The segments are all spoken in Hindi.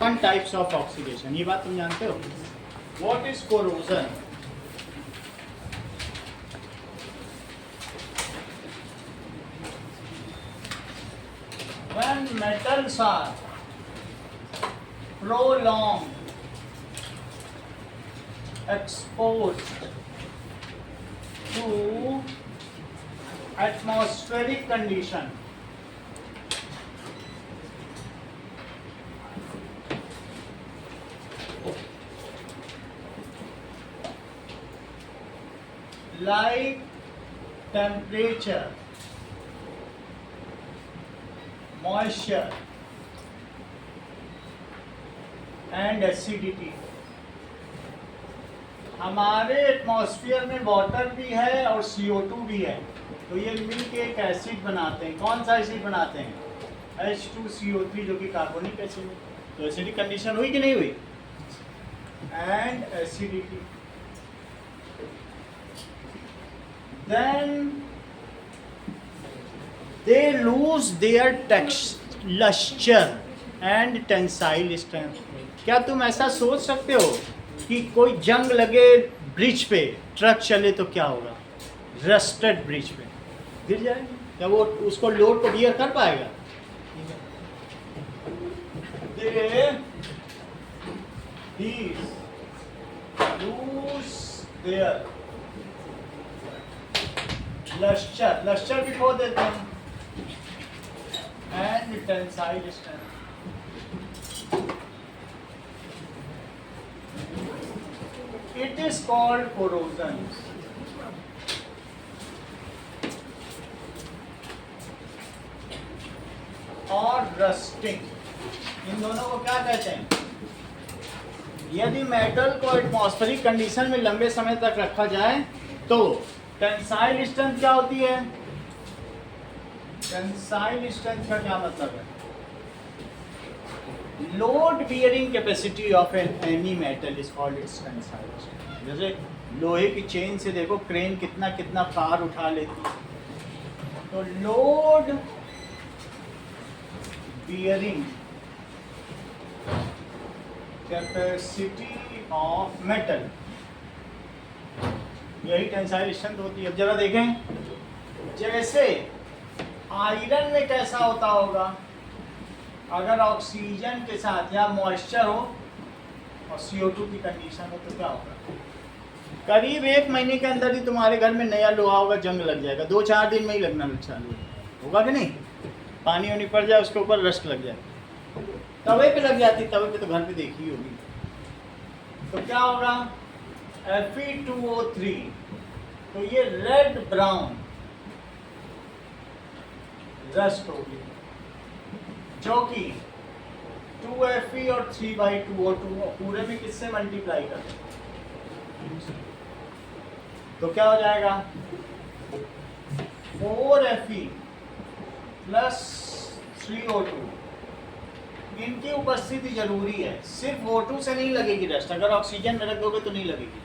वन टाइप्स ऑफ ऑक्सीडेशन, ये बात तुम जानते हो? What is corrosion? When metals are prolonged exposed to atmospheric condition, like temperature, moisture and acidity. हमारे एटमॉस्फेयर में वाटर भी है और CO2 भी है, तो ये मिलके एक एसिड बनाते हैं. कौन सा एसिड बनाते हैं? H2CO3, जो कि कार्बोनिक एसिड है. तो एसिडिक कंडीशन हुई कि नहीं हुई? And acidity. Then they lose their luster and tensile strength. क्या तुम ऐसा सोच सकते हो कि कोई जंग लगे ब्रिज पे, ट्रक चले तो क्या होगा? रस्टेड ब्रिज पे गिर जाएगी, क्या वो उसको लोड को बियर कर पाएगा? लस्टर भी खो देते हैं and tensile strength. It is called corrosion. और रस्टिंग. इन दोनों को क्या कहते हैं? यदि मेटल को एटमॉस्फेरिक कंडीशन में लंबे समय तक रखा जाए तो टेंसाइल स्ट्रेंथ क्या होती है? टेंसाइल स्ट्रेंथ का क्या मतलब है? Load bearing capacity of any metal is called its tensile strength. जैसे लोहे की चेन से देखो क्रेन कितना कितना पार उठा लेती है, तो load bearing capacity of metal, यही टेंसाइल स्ट्रेंथ होती है. अब जरा देखें, जैसे आयरन में कैसा होता होगा अगर ऑक्सीजन के साथ या मॉइस्चर हो और CO2 की कंडीशन हो, तो क्या होगा? करीब 1 महीने के अंदर ही तुम्हारे घर में नया लोहा होगा, जंग लग जाएगा. 2-4 दिन में ही लगना चालू होगा कि नहीं? पानी वानी पड़ जाए उसके ऊपर रस्ट लग जाए. तवे पे लग जाती, तवे पे तो घर पे देखी होगी. तो क्या होगा? Fe2O3, तो ये रेड ब्राउन रस्ट होगी, जो कि 2Fe और 3/2O2 पूरे में किससे मल्टीप्लाई करते हैं, तो क्या हो जाएगा? 4Fe plus 3O2. इनकी उपस्थिति जरूरी है. सिर्फ O2 से नहीं लगेगी रस्ट. अगर ऑक्सीजन में रख दोगे तो नहीं लगेगी,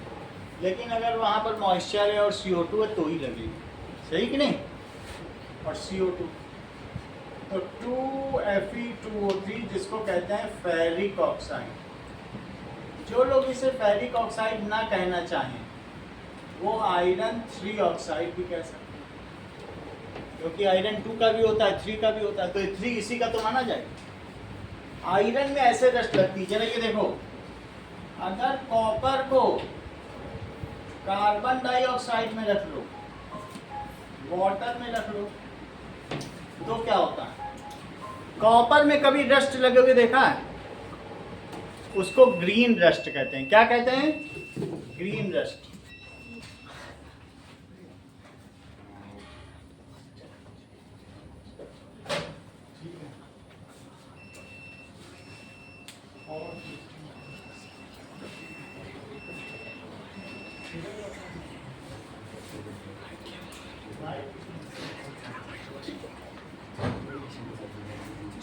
लेकिन अगर वहाँ पर मॉइस्चर है और CO2 है तो ही लगेगी. सही कि नहीं? और CO2, तो 2Fe2O3 जिसको कहते हैं फेरिक ऑक्साइड. जो लोग इसे फेरिक ऑक्साइड ना कहना चाहें वो आयरन 3 ऑक्साइड भी कह सकते हैं, क्योंकि आयरन 2 का भी होता है, 3 का भी होता है, तो 3 इसी का तो माना जाए. आयरन में ऐसे रस्ट लगती है. जरा ये देखो, अगर कॉपर को कार्बन डाइऑक्साइड में रख लो, वाटर में रख लो, तो क्या होता है? कॉपर में कभी रस्ट लगोगे देखा है? उसको ग्रीन रस्ट कहते हैं. क्या कहते हैं? Green rust.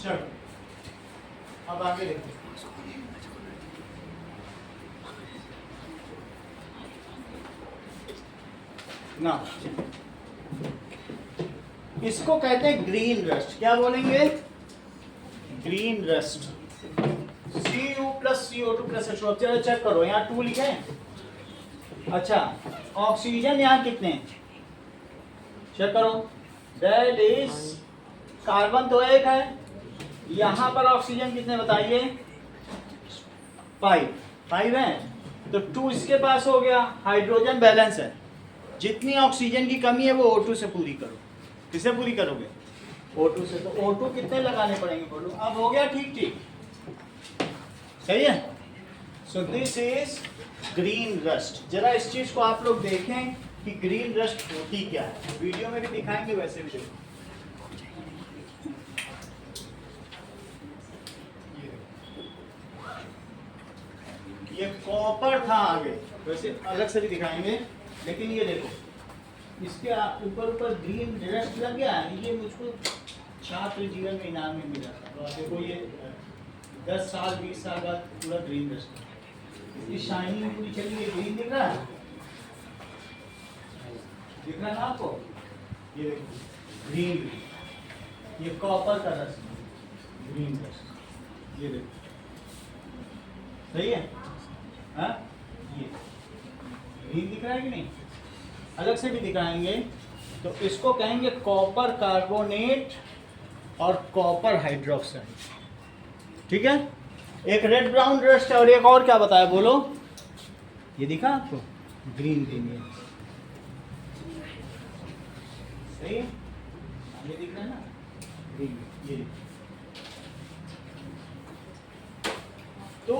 चलो अब आगे देखते हैं. ना, इसको कहते हैं ग्रीन रस्ट. क्या बोलेंगे? Green rust. Cu plus CO2 plus H2। अब जरा चेक करो, यहाँ 2 लिखे हैं। अच्छा, ऑक्सीजन यहाँ कितने हैं? चेक करो, दैट इज कार्बन तो एक है, यहाँ पर ऑक्सीजन कितने बताइए? 5 है, तो 2 इसके पास हो गया। हाइड्रोजन बैलेंस है, जितनी ऑक्सीजन की कमी है वो O2 से पूरी करो। किससे पूरी करोगे? O2 से। तो O2 कितने लगाने पड़ेंगे बोलो? अब हो गया ठीक ठीक, सही है। So this is green rust. जरा इस चीज को आप लोग देखें कि ग्रीन रस्ट होती क्या है, वीडियो में भी दिखाएंगे, वैसे भी देखो। ये कॉपर था आगे, वैसे अलग से भी दिखाएंगे, लेकिन ये देखो इसके ऊपर ऊपर ग्रीन रस्ट लग गया है। ये मुझको छात्र जीवन में इनाम में मिला था। तो देखो ये 10 साल 20 साल बाद पूरा ग्रीन रस्ट, इसकी शाइनिंग पूरी चली गई। ग्रीन दिख रहा है, दिख रहा है ना आपको? ये देखो ग्रीन, ये कॉपर का रस्ट, ग्रीन रस्ट, ये देखो, सही है? हाँ, ये ग्रीन दिख रहा है कि नहीं? अलग से भी दिखाएंगे। तो इसको कहेंगे कॉपर कार्बोनेट और कॉपर हाइड्रोक्साइड, ठीक है। एक रेड ब्राउन रस्ट है, और एक और क्या बताया बोलो? ये दिखा आपको? ग्रीन ग्रीन, ये सही है, ये दिख रहा है ना ग्रीन, ये। तो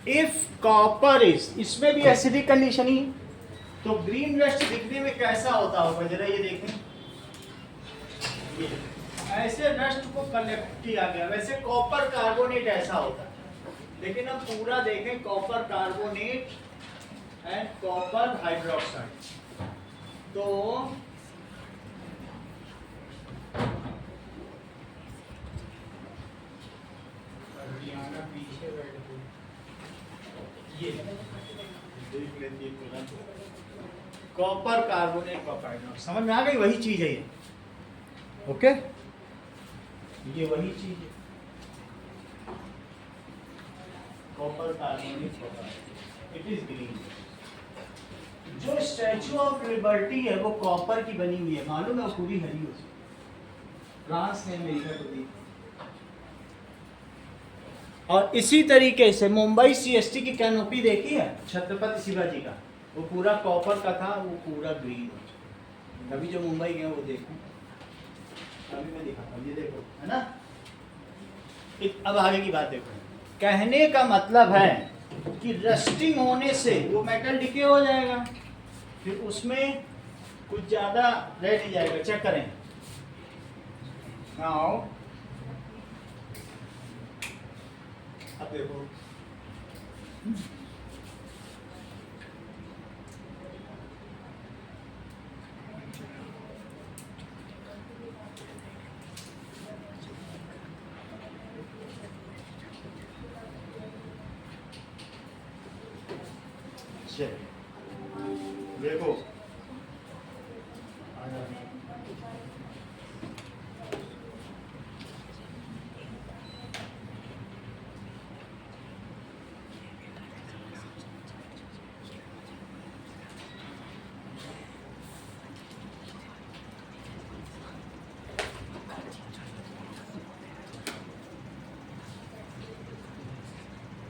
इफ कॉपर इज, इसमें भी एसिडिक कंडीशन ही, तो ग्रीन रस्ट दिखने में कैसा होता होगा? जरा ये देखें, ये ऐसे रस्ट को कलेक्ट किया गया। वैसे कॉपर कार्बोनेट ऐसा होता है, लेकिन अब पूरा देखें, copper carbonate and copper hydroxide. तो पीछे ये देख लेती है, कॉपर कार्बोनेट कॉपर हाइड्रोक्साइड, समझ में आ गई? वही चीज है ये, ओके, ये वही चीज है, copper carbonate copper, it is green. जो स्टैचू ऑफ लिबर्टी है वो कॉपर की बनी हुई है, मालूम है? वो पूरी हरी होती है, फ्रांस ने अमेरिका को दी। और इसी तरीके से मुंबई CST की कैनोपी देखी है छत्रपति शिवाजी का, वो पूरा कॉपर का था, वो पूरा ग्रीन हो चुका। अभी जो मुंबई गए वो देखो, अभी मैं दिखाता हूँ, ये देखो, है ना। अब आगे की बात देखो। कहने का मतलब है कि रस्टिंग होने से वो मेटल डिके हो जाएगा, फिर उसमें कुछ ज़्यादा रह नहीं जाएगा। चेक करें, नाउ अब देखो, देखो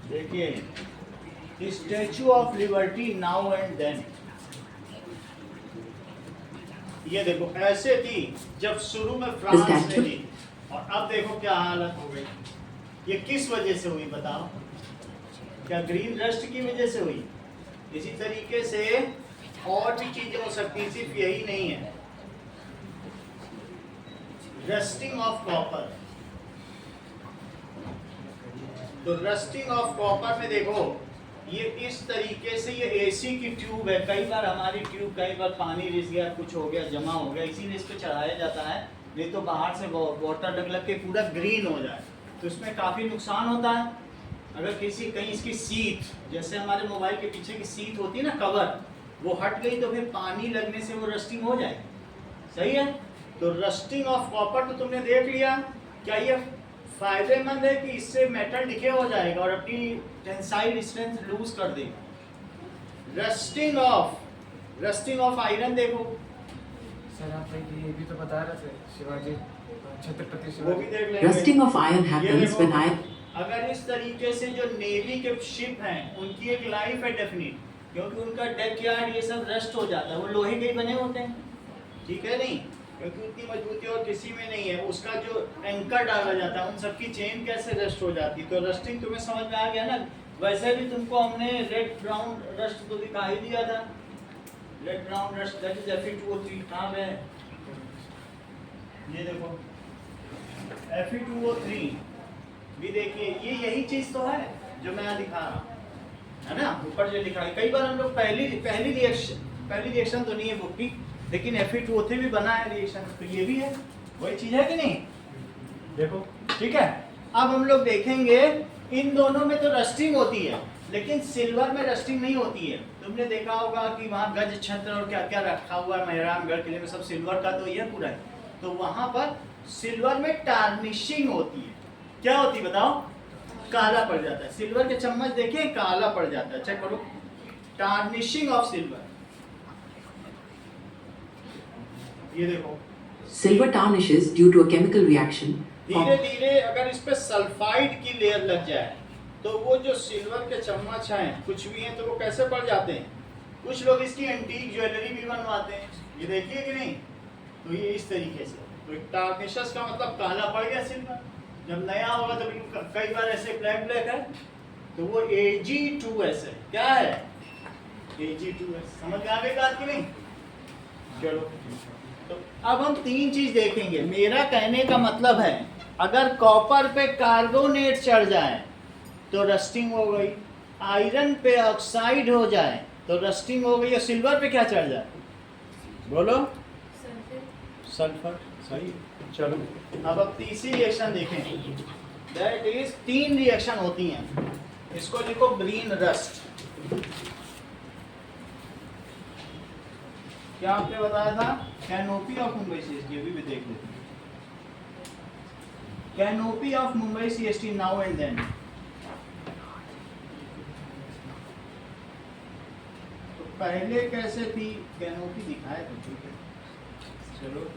देखिए, statue of liberty now and then, ये देखो ऐसे थी जब शुरू में फ्रांस ने दी, और अब देखो क्या हालत हो गई। ये किस वजह से हुई बताओ? क्या ग्रीन रस्ट की वजह से हुई? इसी तरीके से और भी चीजें हो सकती, सिर्फ यही नहीं है। रस्टिंग ऑफ कॉपर, तो रस्टिंग ऑफ कॉपर में देखो, ये इस तरीके से, ये एसी की ट्यूब है, कई बार हमारी ट्यूब, कई बार पानी रिस गया, कुछ हो गया, जमा हो गया, इसीलिए इस पे चढ़ाया जाता है, नहीं तो बाहर से वाटर डग लग के पूरा ग्रीन हो जाए, तो इसमें काफ़ी नुकसान होता है। अगर किसी कहीं इसकी सीट, जैसे हमारे मोबाइल के पीछे की सीट होती है ना, कवर, वो हट गई तो फिर पानी लगने से वो रस्टिंग हो जाए, सही है। तो रस्टिंग ऑफ कॉपर तो तुमने देख लिया, क्या ये फायदेमंद है कि इससे मेटल डिके हो जाएगा और अपनी टेंसाइल स्ट्रेंथ लूज कर देगा। रस्टिंग ऑफ आयरन देखो सर आप ये भी तो बता रहे थे शिवाजी छत्रपति वो भी शिवाजी। देख लेंगे। Rusting of iron ये happens देखो, when iron अगर इस तरीके से जो नेवी के शिप हैं उनकी एक लाइफ है डेफिनिट, क्योंकि उनका डेक यार्ड ये सब रस्ट हो जाता है, वो लोहे के ही बने होते हैं, ठीक है नहीं, क्योंकि उतनी मजबूती और किसी में नहीं है। उसका जो एंकर डाला जाता है उन सबकी चेन कैसे रस्ट हो जाती है। तो रस्टिंग तुम्हें समझ में आ गया ना। वैसे भी तुमको हमने रेड ब्राउन रस्ट तो दिखा ही दिया था, red brown rust that is Fe2O3 कहाँ पे है, ये देखो Fe2O3 भी देखिए, ये यही चीज तो है जो मैं यहाँ दिखा रहा हूँ, है ना। ऊपर जो लिखा है, कई बार हम लोग पहली रिएक्शन तो नहीं है बुक की, लेकिन Fe2O3 भी बना है रिएक्शन, तो ये भी है वही चीज है कि नहीं, देखो ठीक है। अब हम लोग देखेंगे इन दोनों में तो रस्टिंग होती है, लेकिन सिल्वर में रस्टिंग नहीं होती है। तुमने देखा होगा कि वहाँ गज छत्र और क्या क्या रखा हुआ है मेहरानगढ़ किले में, सब सिल्वर का तो ये पूरा है। तो वहाँ पर सिल्वर में टार्निशिंग होती है। क्या होती है बताओ, काला पड़ जाता है। सिल्वर के चम्मच देखें काला पड़ जाता है, चेक करो, टार्निशिंग ऑफ सिल्वर। ये देखो silver tarnishes due to a chemical reaction. धीरे धीरे अगर इस पे सल्फाइड की लेयर लग जाए तो वो जो सिल्वर के चम्मच हैं कुछ भी हैं तो वो कैसे पड़ जाते हैं। कुछ लोग इसकी एंटीक ज्वेलरी भी बनवाते हैं, ये देखिए कि नहीं। तो ये इस तरीके से, तो टार्निशस का मतलब काला पड़ गया सिल्वर। जब नया होगा तो बिल्कुल कई बार ऐसे ब्लैक ब्लैक है, तो वो Ag2S है। क्या है Ag2S, समझ में आ गई बात की नहीं। चलो तो अब हम तीन चीज देखेंगे। मेरा कहने का मतलब है अगर कॉपर पे कार्बोनेट चढ़ जाए तो रस्टिंग हो गई, आयरन पे ऑक्साइड हो जाए तो रस्टिंग हो गई, और सिल्वर पे क्या चढ़ जाए बोलो, सल्फर। सही, चलो अब तीसरी रिएक्शन देखें। दैट इज, तीन रिएक्शन होती हैं, इसको लिखो ग्रीन रस्ट। क्या आपने बताया था, कैनोपी ऑफ मुंबई सीएसटी, अभी भी देख लेते हैं। Canopy of Mumbai CST now and then. तो पहले कैसे थी कैनोपी, दिखाए तो ठीक है। चलो,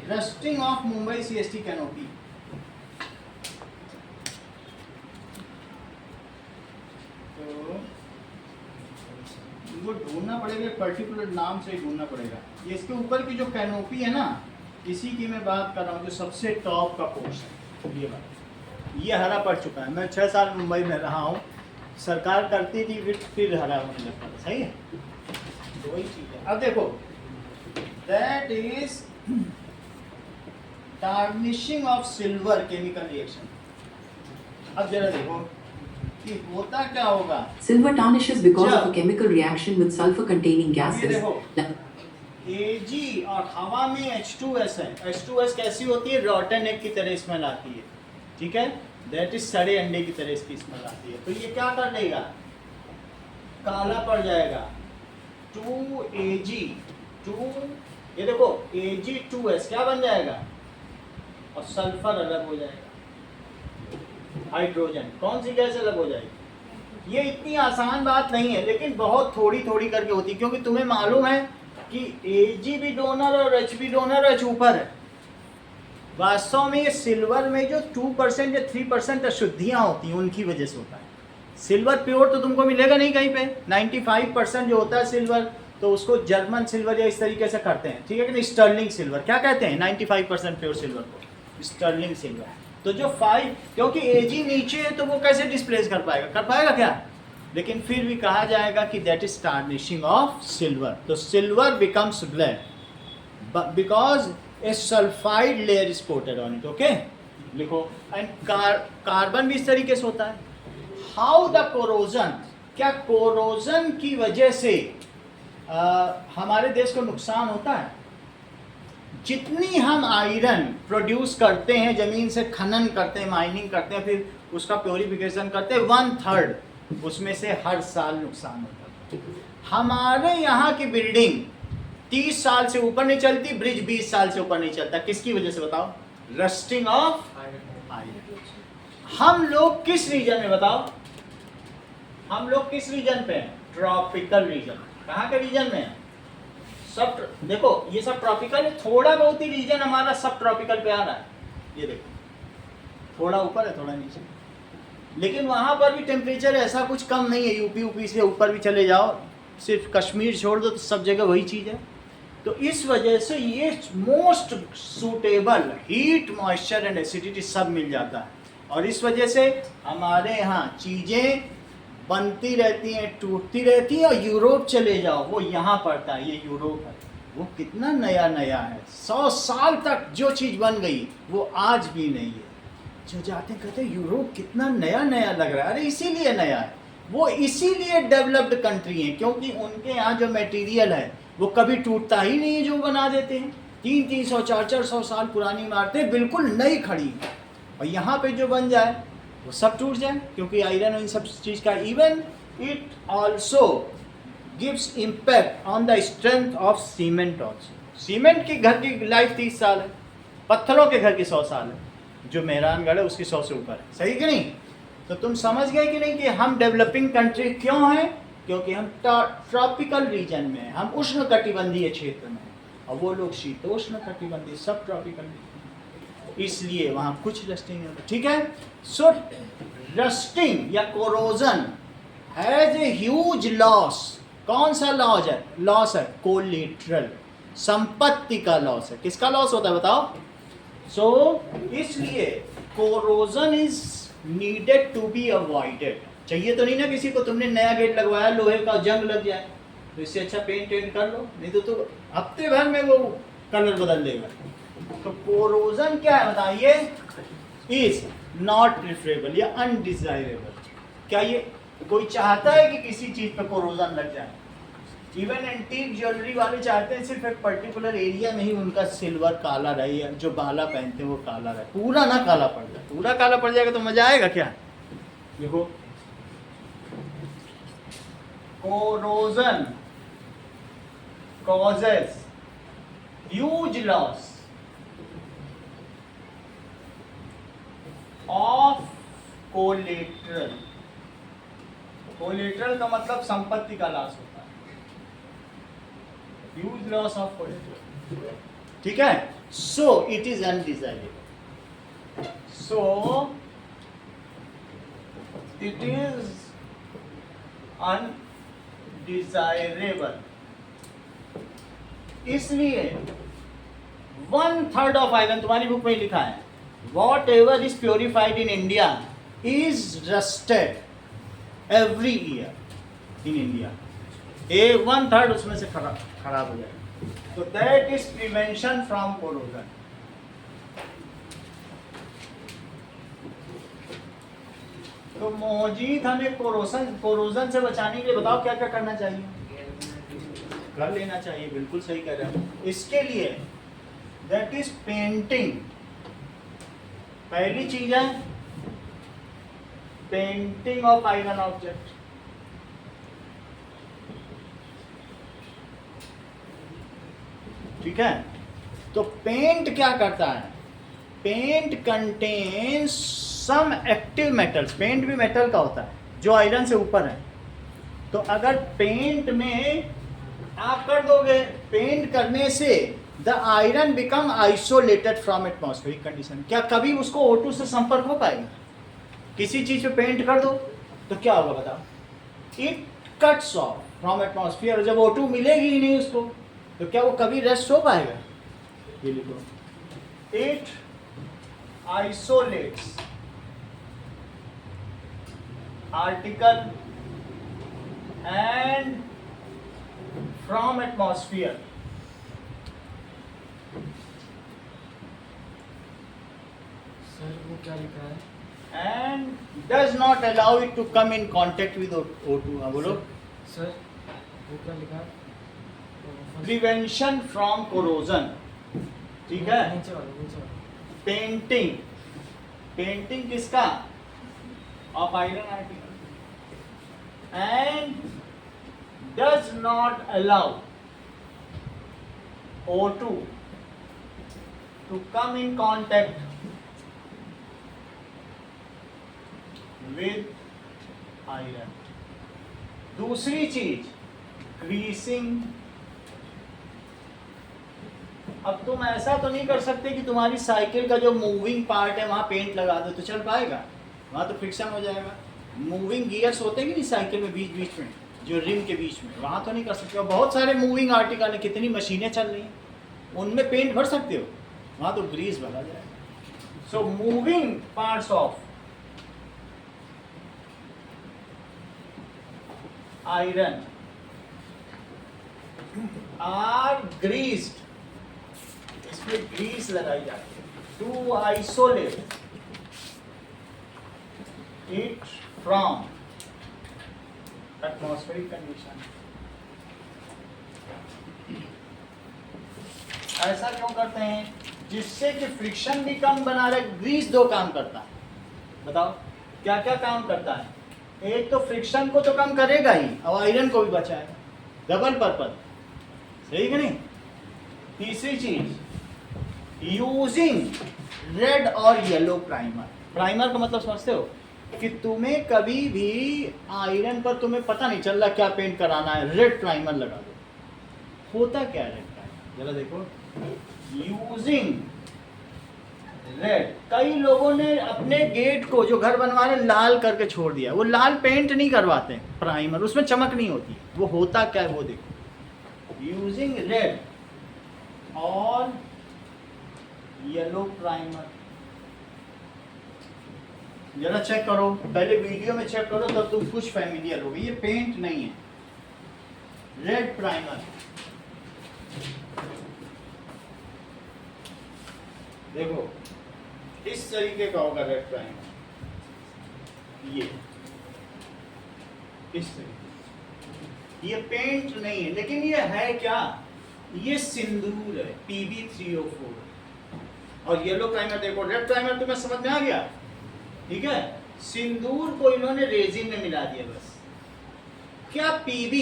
rusting of Mumbai CST canopy. तो वो ढूंढना पड़ेगा, पर्टिकुलर नाम से ढूंढना पड़ेगा। ये इसके ऊपर की जो कैनोपी है ना, इसी की मैं बात कर रहा हूँ, जो सबसे टॉप का पोर्शन। ये बात, ये हरा पड़ चुका है। मैं 6 साल मुंबई में रहा हूँ, सरकार करती थी फिर हरा होने लगता था, सही है। तो वही चीज़ है। अब देखो, that is tarnishing of silver chemical reaction. अब जरा देखो कि होता क्या होगा। Silver tarnishes because of a chemical reaction with sulfur-containing ये gases. देखो, Ag और हवा में H2S है। H2S कैसी होती है, रॉटन एग की तरह स्मेल आती है, ठीक है। दैट इज सड़े अंडे की तरह इसकी स्मेल आती है। तो ये क्या कर लेगा, काला पड़ जाएगा। 2Ag, 2, ये देखो Ag2S क्या बन जाएगा, और सल्फर अलग हो जाएगा, हाइड्रोजन। कौन सी गैस अलग हो जाएगी। ये इतनी आसान बात नहीं है, लेकिन बहुत थोड़ी थोड़ी करके होती है, क्योंकि तुम्हें मालूम है कि Ag भी डोनर और H भी डोनर और H ऊपर है। वास्तव में ये सिल्वर में जो 2% या 3% अशुद्धियाँ होती हैं उनकी वजह से होता है। सिल्वर प्योर तो तुमको मिलेगा नहीं कहीं पे। 95% जो होता है सिल्वर, तो उसको जर्मन सिल्वर या इस तरीके से करते हैं, ठीक है कि नहीं। स्टर्लिंग सिल्वर क्या कहते हैं, 95% प्योर सिल्वर को स्टर्लिंग सिल्वर। तो जो 5, क्योंकि Ag नीचे है तो वो कैसे डिस्प्लेस कर पाएगा क्या। लेकिन फिर भी कहा जाएगा कि that is tarnishing of silver. तो silver becomes black because a sulphide layer is coated on it. Okay, लिखो। एंड कार्बन भी इस तरीके से होता है। हाउ द कोरोजन, क्या कोरोजन की वजह से हमारे देश को नुकसान होता है। जितनी हम आयरन प्रोड्यूस करते हैं, ज़मीन से खनन करते हैं, माइनिंग करते हैं, फिर उसका प्योरिफिकेशन करते हैं, 1/3 उसमें से हर साल नुकसान होता है। हमारे यहाँ की बिल्डिंग 30 साल से ऊपर नहीं चलती, ब्रिज 20 साल से ऊपर नहीं चलता। किसकी वजह से बताओ, रस्टिंग ऑफ आयरन। हम लोग किस रीजन में बताओ, हम लोग किस रीजन पे हैं? Tropical region. कहाँ के रीजन में है? सब देखो ये सब ट्रॉपिकल है, थोड़ा बहुत ही रीजन हमारा सब ट्रॉपिकल पे आ रहा है। ये देखो थोड़ा ऊपर है थोड़ा नीचे, लेकिन वहां पर भी टेम्परेचर ऐसा कुछ कम नहीं है। यूपी से ऊपर भी चले जाओ, सिर्फ कश्मीर छोड़ दो तो सब जगह वही चीज़ है। तो इस वजह से ये most suitable heat, moisture and acidity सब मिल जाता है, और इस वजह से हमारे यहाँ चीज़ें बनती रहती हैं, टूटती रहती हैं। और यूरोप चले जाओ, वो यहाँ पड़ता है, ये यूरोप है, वो कितना नया नया है। 100 साल तक जो चीज़ बन गई वो आज भी नहीं है। जो जाते हैं कहते हैं यूरोप कितना नया नया लग रहा है। अरे इसीलिए नया है, वो इसीलिए डेवलप्ड कंट्री है, क्योंकि उनके यहाँ जो मटेरियल है वो कभी टूटता ही नहीं है। जो बना देते हैं 300 400 साल पुरानी इमारतें बिल्कुल नई खड़ी हैं, और यहाँ पे जो बन जाए वो सब टूट जाए, क्योंकि आयरन इन सब चीज़ का। Even it also gives impact on the strength of cement also. Cement की घर की लाइफ 30 साल है, पत्थरों के घर की 100 साल है, जो मेहरानगढ़ है उसकी 100 से ऊपर है। सही कि नहीं? तो तुम समझ गए कि नहीं कि हम डेवलपिंग कंट्री क्यों हैं? क्योंकि हम ट्रॉपिकल रीजन में हैं, हम उष्ण कटिबंधीय क्षेत्र में हैं, और वो लोग शीतोष्ण कटिबंधीय, सब ट्रॉपिकल, इसलिए वहाँ कुछ रस्टिंग नहीं होता। ठीक है? सो रस्टिंग या corrosion has a huge loss. कौन सा लॉस है? लॉस है कोलेटरल, संपत्ति का लॉस है। किसका लॉस होता है बताओ? सो इसलिए corrosion is needed to be avoided. चाहिए तो नहीं ना किसी को, तुमने नया गेट लगवाया लोहे का, जंग लग जाए तो इससे अच्छा पेंट कर लो, नहीं तो हफ्ते भर में वो कलर बदल देगा। तो कोरोजन क्या है बताइए? इज नॉट प्रेफरेबल या अनडिजायरेबल। क्या ये कोई चाहता है कि किसी चीज पे कोरोजन लग जाए? इवन एंटीक ज्वेलरी वाले चाहते हैं सिर्फ एक पर्टिकुलर एरिया में ही उनका सिल्वर काला रहे, या जो बाला पहनते हैं वो काला रहे, पूरा ना काला पड़ जाए। पूरा काला पड़ जाएगा तो मजा आएगा क्या? देखो corrosion causes huge loss of collateral। Collateral का मतलब संपत्ति का लॉस होता है, ह्यूज लॉस ऑफ कोलेटरल। ठीक है? So it is undesirable, so it is undesirable. इसलिए 1/3 ऑफ आयरन, तुम्हारी बुक में लिखा है, what ever is purified in India is rusted every year in India. 1/3 उसमें से खराब हो जाएगा। तो that is prevention from corrosion. तो मौजूद हमें कोरोजन से बचाने के लिए बताओ क्या क्या करना चाहिए? कर लेना चाहिए, बिल्कुल सही कह रहे हो। इसके लिए दैट इज पेंटिंग। पहली चीज है पेंटिंग ऑफ आयरन ऑब्जेक्ट। ठीक है? तो पेंट क्या करता है? Paint contains some active metals. Paint भी मेटल का होता है जो आयरन से ऊपर है। तो अगर पेंट में आप कर दोगे, पेंट करने से the iron become isolated from atmospheric condition. क्या कभी उसको O2 से संपर्क हो पाएगा? किसी चीज पे पेंट कर दो तो क्या होगा बताओ? It cuts of from atmosphere. जब O2 मिलेगी ही नहीं उसको, तो क्या वो कभी रेस्ट हो पाएगा? ये लिखो, it isolates article and from atmosphere. Sir वो क्या लिखा है? And does not allow it to come in contact with O2। हाँ बोलो। सर वो क्या लिखा है? Prevention from corrosion. ठीक है? नीचे वाला। पेंटिंग, पेंटिंग किसका? Of iron article. And does not allow O2 to come in contact with iron. दूसरी चीज ग्रीसिंग। अब तुम ऐसा तो नहीं कर सकते कि तुम्हारी साइकिल का जो मूविंग पार्ट है वहां पेंट लगा दो, तो चल पाएगा? वहां तो फ्रिक्शन हो जाएगा। मूविंग गियर्स होते हैं कि नहीं साइकिल में, बीच बीच में जो रिम के बीच में, वहां तो नहीं कर सकते हो। बहुत सारे मूविंग आर्टिकल है, कितनी मशीनें चल रही हैं, उनमें पेंट भर सकते हो, वहां तो ग्रीस भरा जाएगा। So moving parts of iron are greased, इसमें ग्रीस लगाई जाती है to isolate it from atmospheric condition. ऐसा क्यों करते हैं? जिससे कि फ्रिक्शन भी कम बना रहे। ग्रीस दो काम करता है, बताओ क्या क्या काम करता है? एक तो फ्रिक्शन को तो कम करेगा ही और आयरन को भी बचाएगा, डबल पर्पज, सही कि नहीं? तीसरी चीज यूजिंग रेड और येलो प्राइमर। प्राइमर का मतलब समझते हो कि तुम्हें कभी भी आयरन पर तुम्हें पता नहीं चल रहा क्या पेंट कराना है, रेड प्राइमर लगा दो। होता क्या है रेड प्राइमर, जरा देखो। यूजिंग रेड, कई लोगों ने अपने गेट को जो घर बनवा रहे लाल करके छोड़ दिया। वो लाल पेंट नहीं करवाते प्राइमर, उसमें चमक नहीं होती। वो होता क्या है वो देखो। यूजिंग रेड और येलो प्राइमर, जरा चेक करो, पहले वीडियो में चेक करो तब तुम कुछ फैमिलियर हो। ये पेंट नहीं है, रेड प्राइमर। देखो इस तरीके का होगा रेड प्राइमर, ये इस तरीके। ये पेंट नहीं है, लेकिन ये है क्या? ये सिंदूर है, PB304। और येलो प्राइमर देखो, रेड प्राइमर तुम्हें समझ में आ गया, ठीक है? सिंदूर को इन्होंने रेजिन में मिला दिया बस। क्या PB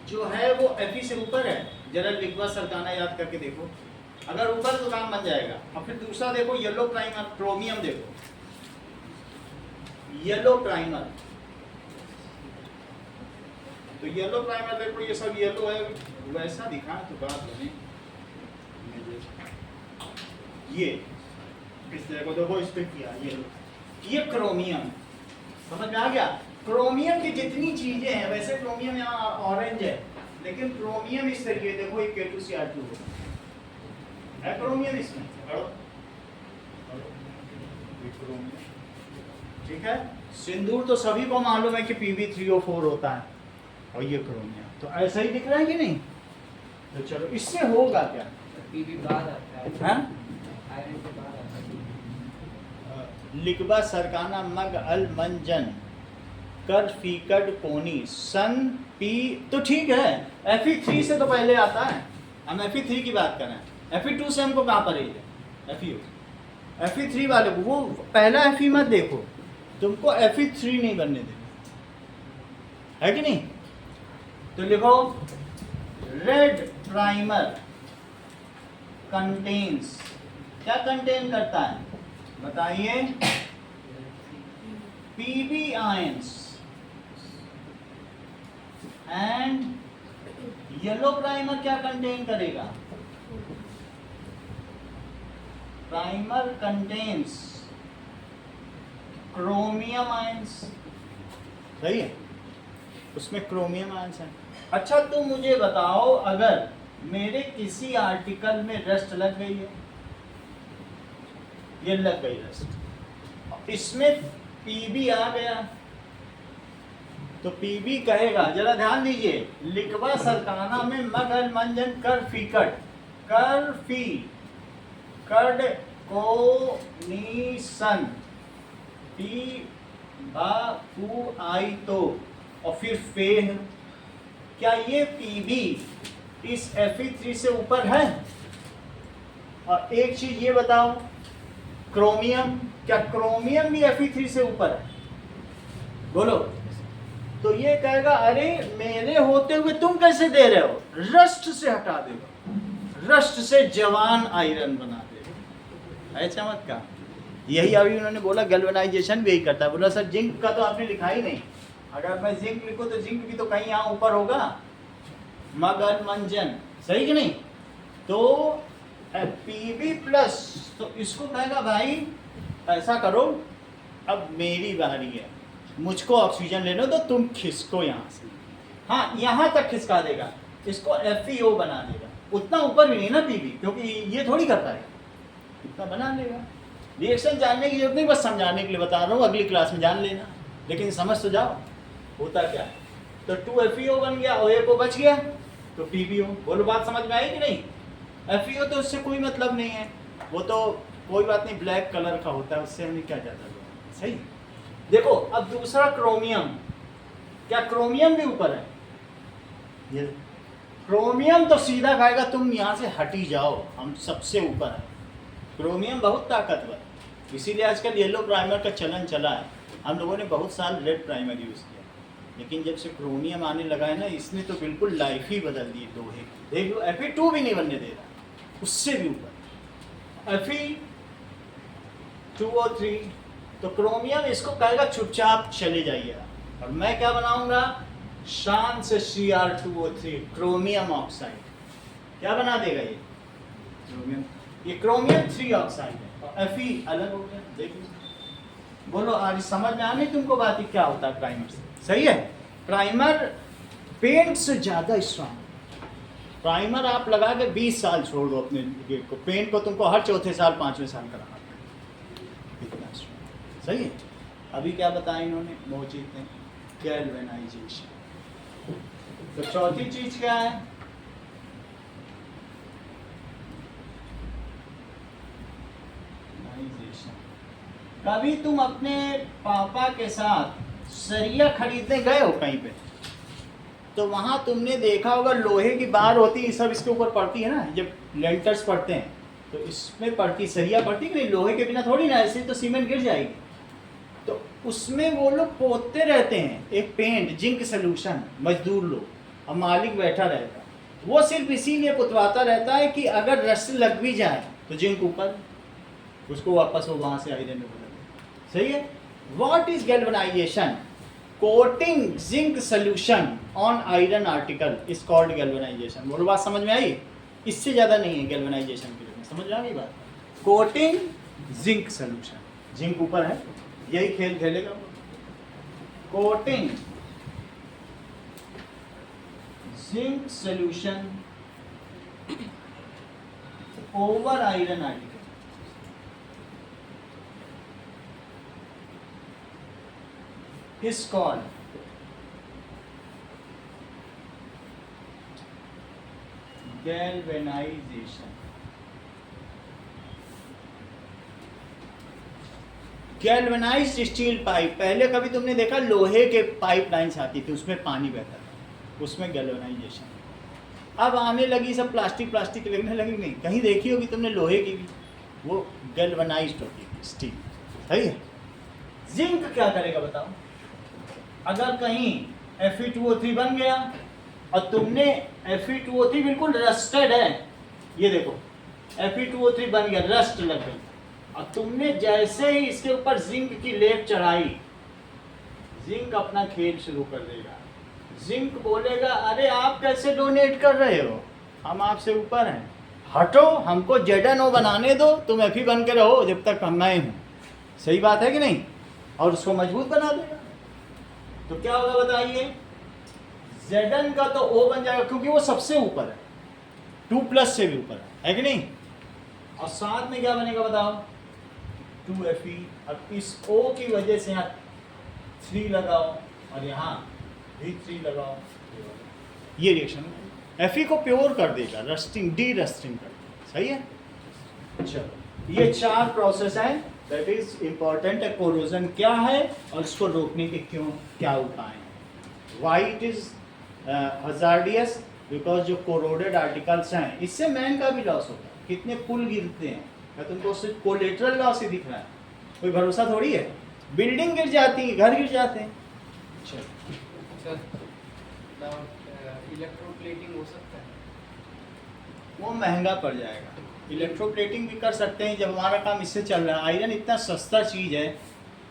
जो है वो Fe से ऊपर है? जरा लिखवा सरकाना याद करके देखो, अगर ऊपर तो काम बन जाएगा। और फिर दूसरा देखो येलो प्राइमर, क्रोमियम देखो, येलो प्राइमर। तो येलो प्राइमर देखो, ये सब येलो है, वैसा दिखा तो बात बने। ये इस तरह को देखो, इस पे किया ये क्रोमियम। समझ में आ गया? क्रोमियम की जितनी चीजें हैं, वैसे क्रोमियम यहाँ ऑरेंज है, लेकिन क्रोमियम इस तरीके देखो, एक K2Cr2 है क्रोमियम इसमें, ठीक है? सिंदूर तो सभी को मालूम है कि PB304 होता है, और ये क्रोमियम तो ऐसा ही दिख रहा है कि नहीं? तो चलो इससे होगा क्या? PB बाद आता है, हाँ? आयरन के बाद आता है। लिखबा सरकाना मग अल मंजन कर फीकड कोनी सन पी, तो ठीक है। Fe3 से तो पहले आता है, हम Fe3 की बात कर रहे हैं। Fe2 से हमको कहाँ पर है? Fe3 वाले को वो पहला Fe मत देखो, तुमको Fe3 नहीं बनने देना है कि नहीं? तो लिखो रेड प्राइमर कंटेन्स, क्या कंटेन करता है बताइए? PB ions and yellow primer क्या कंटेन करेगा? प्राइमर कंटेन्स क्रोमियम आयंस, सही है? उसमें क्रोमियम आयंस है। अच्छा तुम मुझे बताओ, अगर मेरे किसी आर्टिकल में रस्ट लग गई है, ये लग गई रस्ट, इसमें PB आ गया, तो PB कहेगा, जरा ध्यान दीजिए, लिखवा सरकाना में मगल मंजन कर फीकट, कर फी कड को नीसन पी बा फू आई तो, और फिर फेह। क्या ये PB इस Fe3 से ऊपर है? और एक चीज ये बताओ, क्रोमियम, क्या क्रोमियम भी Fe3 से ऊपर है? बोलो। तो ये कहेगा अरे मेरे होते हुए तुम कैसे दे रहे हो? रस्ट से हटा देगा, रस्ट से जवान आयरन बना देगा। है चमत्कार? यही अभी उन्होंने बोला गैल्वेनाइजेशन भी यही करता है। बोला सर जिंक का तो आपने लिखा ही नहीं, अगर मैं जिंक लिखूँ तो जिंक भी तो कहीं यहाँ ऊपर होगा, मगर मंजन, सही कि नहीं? तो Pb प्लस, तो इसको कहेगा भाई ऐसा करो, अब मेरी बारी है, मुझको ऑक्सीजन लेना तो तुम खिसको यहाँ से, हाँ यहाँ तक खिसका देगा, इसको FeO बना देगा, उतना ऊपर भी नहीं ना Pb, क्योंकि ये थोड़ी करता है, इतना बना लेगा। रिएक्शन जानने की जरूरत नहीं, बस समझाने के लिए बता रहा हूँ, अगली क्लास में जान लेना, लेकिन समझ तो जाओ होता क्या है। तो 2FeO बन गया, OA को बच गया तो PbO। बोलो बात समझ में आई कि नहीं? FeO तो उससे कोई मतलब नहीं है, वो तो कोई बात नहीं, ब्लैक कलर का होता है, उससे हमें क्या जाता है। सही। देखो अब दूसरा क्रोमियम, क्या क्रोमियम भी ऊपर है? ये क्रोमियम तो सीधा कहेगा तुम यहाँ से हटी जाओ, हम सबसे ऊपर है। क्रोमियम बहुत ताकतवर, इसीलिए आजकल येलो प्राइमर का चलन चला है। हम लोगों ने बहुत साल रेड प्राइमर यूज़ किया, लेकिन जब से क्रोमियम आने लगा है ना, इसने तो बिल्कुल लाइफ ही बदल दी लोहे की। देख लो Fe2 भी नहीं बनने दे रहा, उससे भी ऊपर Fe2O3। तो क्रोमियम इसको कहेगा चुपचाप चले जाइए, और मैं क्या बनाऊंगा? शान से Cr2O3, क्रोमियम ऑक्साइड। क्या बना देगा ये? क्रोमियम, ये क्रोमियम 3 ऑक्साइड है, और Fe अलग हो गया। देखिए, बोलो आज समझ में आने तुमको बात ही क्या होता है प्राइमर से? सही है। प्राइमर पेंट से ज़्यादा स्ट्रॉन्ग। प्राइमर आप लगा के 20 साल छोड़ दो अपने गेट को, पेंट को तुमको हर चौथे साल 5वें साल कराना पड़ेगा, इतना स्ट्रॉन्ग। सही है। अभी क्या बताया इन्होंने, मोहजीत ने? गैल्वेनाइजेशन। तो चौथी चीज क्या है? कभी तुम अपने पापा के साथ सरिया खरीदने गए हो कहीं पे, तो वहां तुमने देखा होगा लोहे की बार होती है, सब इसके ऊपर पड़ती है ना, जब लेंटर्स पड़ते हैं तो इसमें पड़ती, सरिया पड़ती कि नहीं? लोहे के बिना थोड़ी ना, ऐसे तो सीमेंट गिर जाएगी। तो उसमें वो लोग पोतते रहते हैं एक पेंट, जिंक सोल्यूशन, मजदूर लोग, और मालिक बैठा रहता है। वो सिर्फ इसीलिए पुतवाता रहता है कि अगर रस्सी लग भी जाए तो जिंक ऊपर, उसको वापस वो वहां से आयरन में बदल दे। सही है। What is galvanisation? Coating zinc solution on iron article is called galvanisation. बोलो बात समझ में आई? इससे ज्यादा नहीं है गैल्वेनाइजेशन के लिए, समझ आ गई बात? कोटिंग जिंक सोल्यूशन, जिंक ऊपर है, यही खेल खेलेगा। Coating zinc solution over iron article is called galvanization. Galvanized steel pipe, पहले कभी तुमने देखा लोहे के पाइप लाइन्स आती थी, उसमें पानी बहता था, उसमें गैल्वेनाइजेशन। अब आने लगी सब प्लास्टिक प्लास्टिक लगने लगी, नहीं कहीं देखी होगी तुमने लोहे की भी, वो गैल्वेनाइज्ड होती है स्टील। सही है। जिंक क्या करेगा बताओ? अगर कहीं Fe2O3 बन गया और तुमने Fe2O3 बिल्कुल रस्टेड है, ये देखो Fe2O3 बन गया, रस्ट लग गई, और तुमने जैसे ही इसके ऊपर जिंक की लेप चढ़ाई, जिंक अपना खेल शुरू कर देगा। जिंक बोलेगा अरे आप कैसे डोनेट कर रहे हो, हम आपसे ऊपर हैं, हटो, हमको ZnO बनाने दो, तुम Fe बन के रहो जब तक मैं हूँ। सही बात है कि नहीं? और उसको मजबूत बना देगा। तो क्या होगा बताइए? Zn का तो O बन जाएगा, क्योंकि वो सबसे ऊपर है, 2+ से भी ऊपर है कि नहीं? और साथ में क्या बनेगा बताओ? 2Fe। अब इस O की वजह से यहाँ 3 लगाओ और यहाँ भी 3 लगाओ, ये रिएक्शन Fe को प्योर कर देगा, रस्टिंग, डी रस्टिंग कर देगा। सही है। चलो, ये 4 प्रोसेस है, दैट इज इम्पॉर्टेंट है। कोरोजन क्या है और इसको रोकने के क्या उपाय हैं? Why it is hazardous? Because जो कोरोडेड आर्टिकल्स हैं, इससे मैन का भी लॉस होता है। कितने पुल गिरते हैं, क्या तुमको सिर्फ कोलेटरल लॉस ही दिख रहा है? कोई भरोसा थोड़ी है। बिल्डिंग गिर जाती है, घर गिर जाते हैं। सर इलेक्ट्रोप्लेटिंग हो सकता है? वो महंगा पड़ जाएगा। इलेक्ट्रोप्लेटिंग भी कर सकते हैं जब हमारा काम इससे चल रहा है। आयरन इतना सस्ता चीज़ है,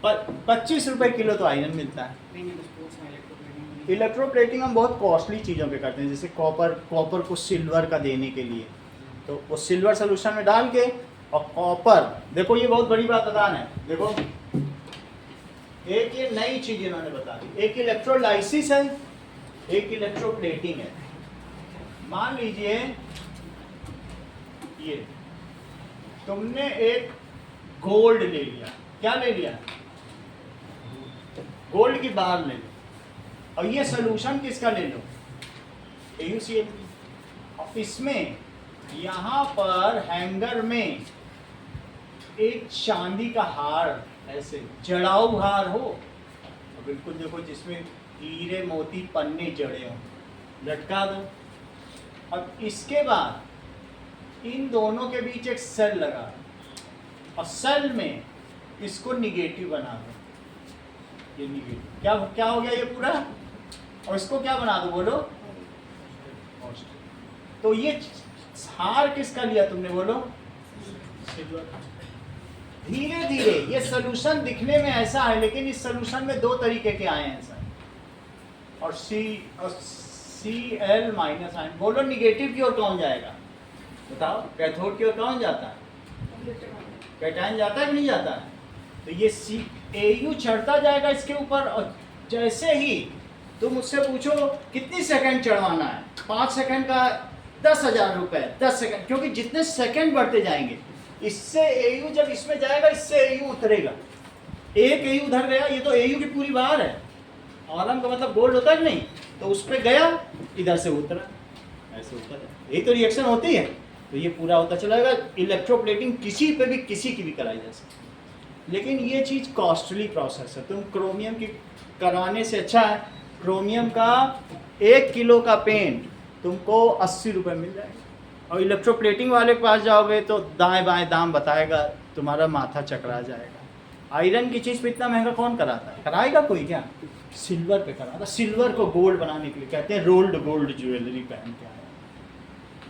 पर 25 रुपये किलो तो आयरन मिलता है। नहीं तो स्पोर्ट्स में इलेक्ट्रोप्लेटिंग इलेक्ट्रोप्लेटिंग हम बहुत कॉस्टली चीज़ों पे करते हैं, जैसे कॉपर को सिल्वर का देने के लिए, तो वो सिल्वर सोल्यूशन में डाल के, और कॉपर, देखो ये बहुत बड़ी बात बताना है, देखो एक ये नई चीज़ इन्होंने बता दी, एक इलेक्ट्रोलाइसिस है, एक इलेक्ट्रोप्लेटिंग है। मान लीजिए ये तुमने एक गोल्ड ले लिया, क्या ले लिया, गोल्ड की बार ले लो, और ये सोल्यूशन किसका ले लो, AuCl। और इसमें यहाँ पर हैंगर में एक चांदी का हार, ऐसे जड़ाऊ हार हो, और बिल्कुल देखो जिसमें हीरे मोती पन्ने जड़े हों, लटका दो। और इसके बाद इन दोनों के बीच एक सेल लगा दो, और सेल में इसको निगेटिव बना दो, ये निगेटिव, क्या क्या हो गया ये पूरा, और इसको क्या बना दो बोलो, तो ये हार किसका लिया तुमने बोलो, सिल्वर। धीरे धीरे ये सोल्यूशन दिखने में ऐसा है, लेकिन इस सोल्यूशन में दो तरीके के आए हैं सर, और Cl माइनस आयन, बोलो निगेटिव की ओर कौन जाएगा, बताओ, कैथोड की ओर कौन जाता है, कैटायन जाता है कि नहीं जाता है। तो ये Au चढ़ता जाएगा इसके ऊपर, और जैसे ही तुम मुझसे पूछो कितनी सेकंड चढ़वाना है, 5 सेकंड का 10,000 रुपए, 10 सेकंड, क्योंकि जितने सेकंड बढ़ते जाएंगे इससे Au जब इसमें जाएगा, इससे Au उतरेगा, एक Au उधर गया, ये तो Au की पूरी बाहर है, आलम का मतलब गोल्ड होता है कि नहीं, तो उस पर गया, इधर से उतरा, ऐसे उतर, यही तो रिएक्शन होती है। तो ये पूरा होता चलाएगा। इलेक्ट्रोप्लेटिंग किसी पे भी, किसी की भी कराई जा सकती है, लेकिन ये चीज़ कॉस्टली प्रोसेस है। तुम क्रोमियम की करवाने से अच्छा है, क्रोमियम का 1 किलो का पेंट तुमको 80 रुपये मिल जाएगा, और इलेक्ट्रोप्लेटिंग वाले के पास जाओगे तो दाएं बाएं दाम बताएगा, तुम्हारा माथा चकरा जाएगा। आयरन की चीज़ पे इतना महंगा कौन कराता है, कराएगा कोई क्या, सिल्वर पे कराता। सिल्वर को गोल्ड बनाने के लिए कहते हैं रोल्ड गोल्ड ज्वेलरी पहन के आए,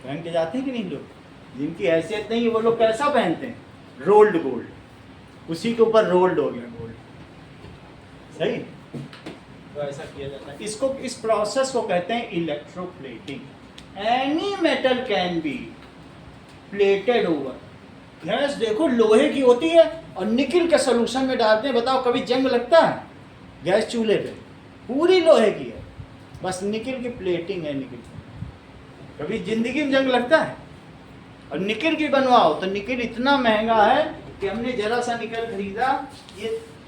पहन के जाते हैं कि नहीं लोग, जिनकी हैसियत नहीं है वो लोग कैसा पहनते हैं, रोल्ड गोल्ड, उसी के ऊपर रोल्ड हो गया गोल्ड, सही, तो ऐसा किया जाता है। इसको, इस प्रोसेस को कहते हैं electroplating. Any metal can be plated over. Gas देखो लोहे की होती है और निकिल के सोल्यूशन में डालते हैं, बताओ कभी जंग लगता है गैस चूल्हे पे, पूरी लोहे की है, बस निकिल की प्लेटिंग है, निकिल, कभी जिंदगी में जंग लगता है। और निकिल की बनवाओ तो निकिल इतना महंगा है कि हमने जरा सा निकिल खरीदा, ये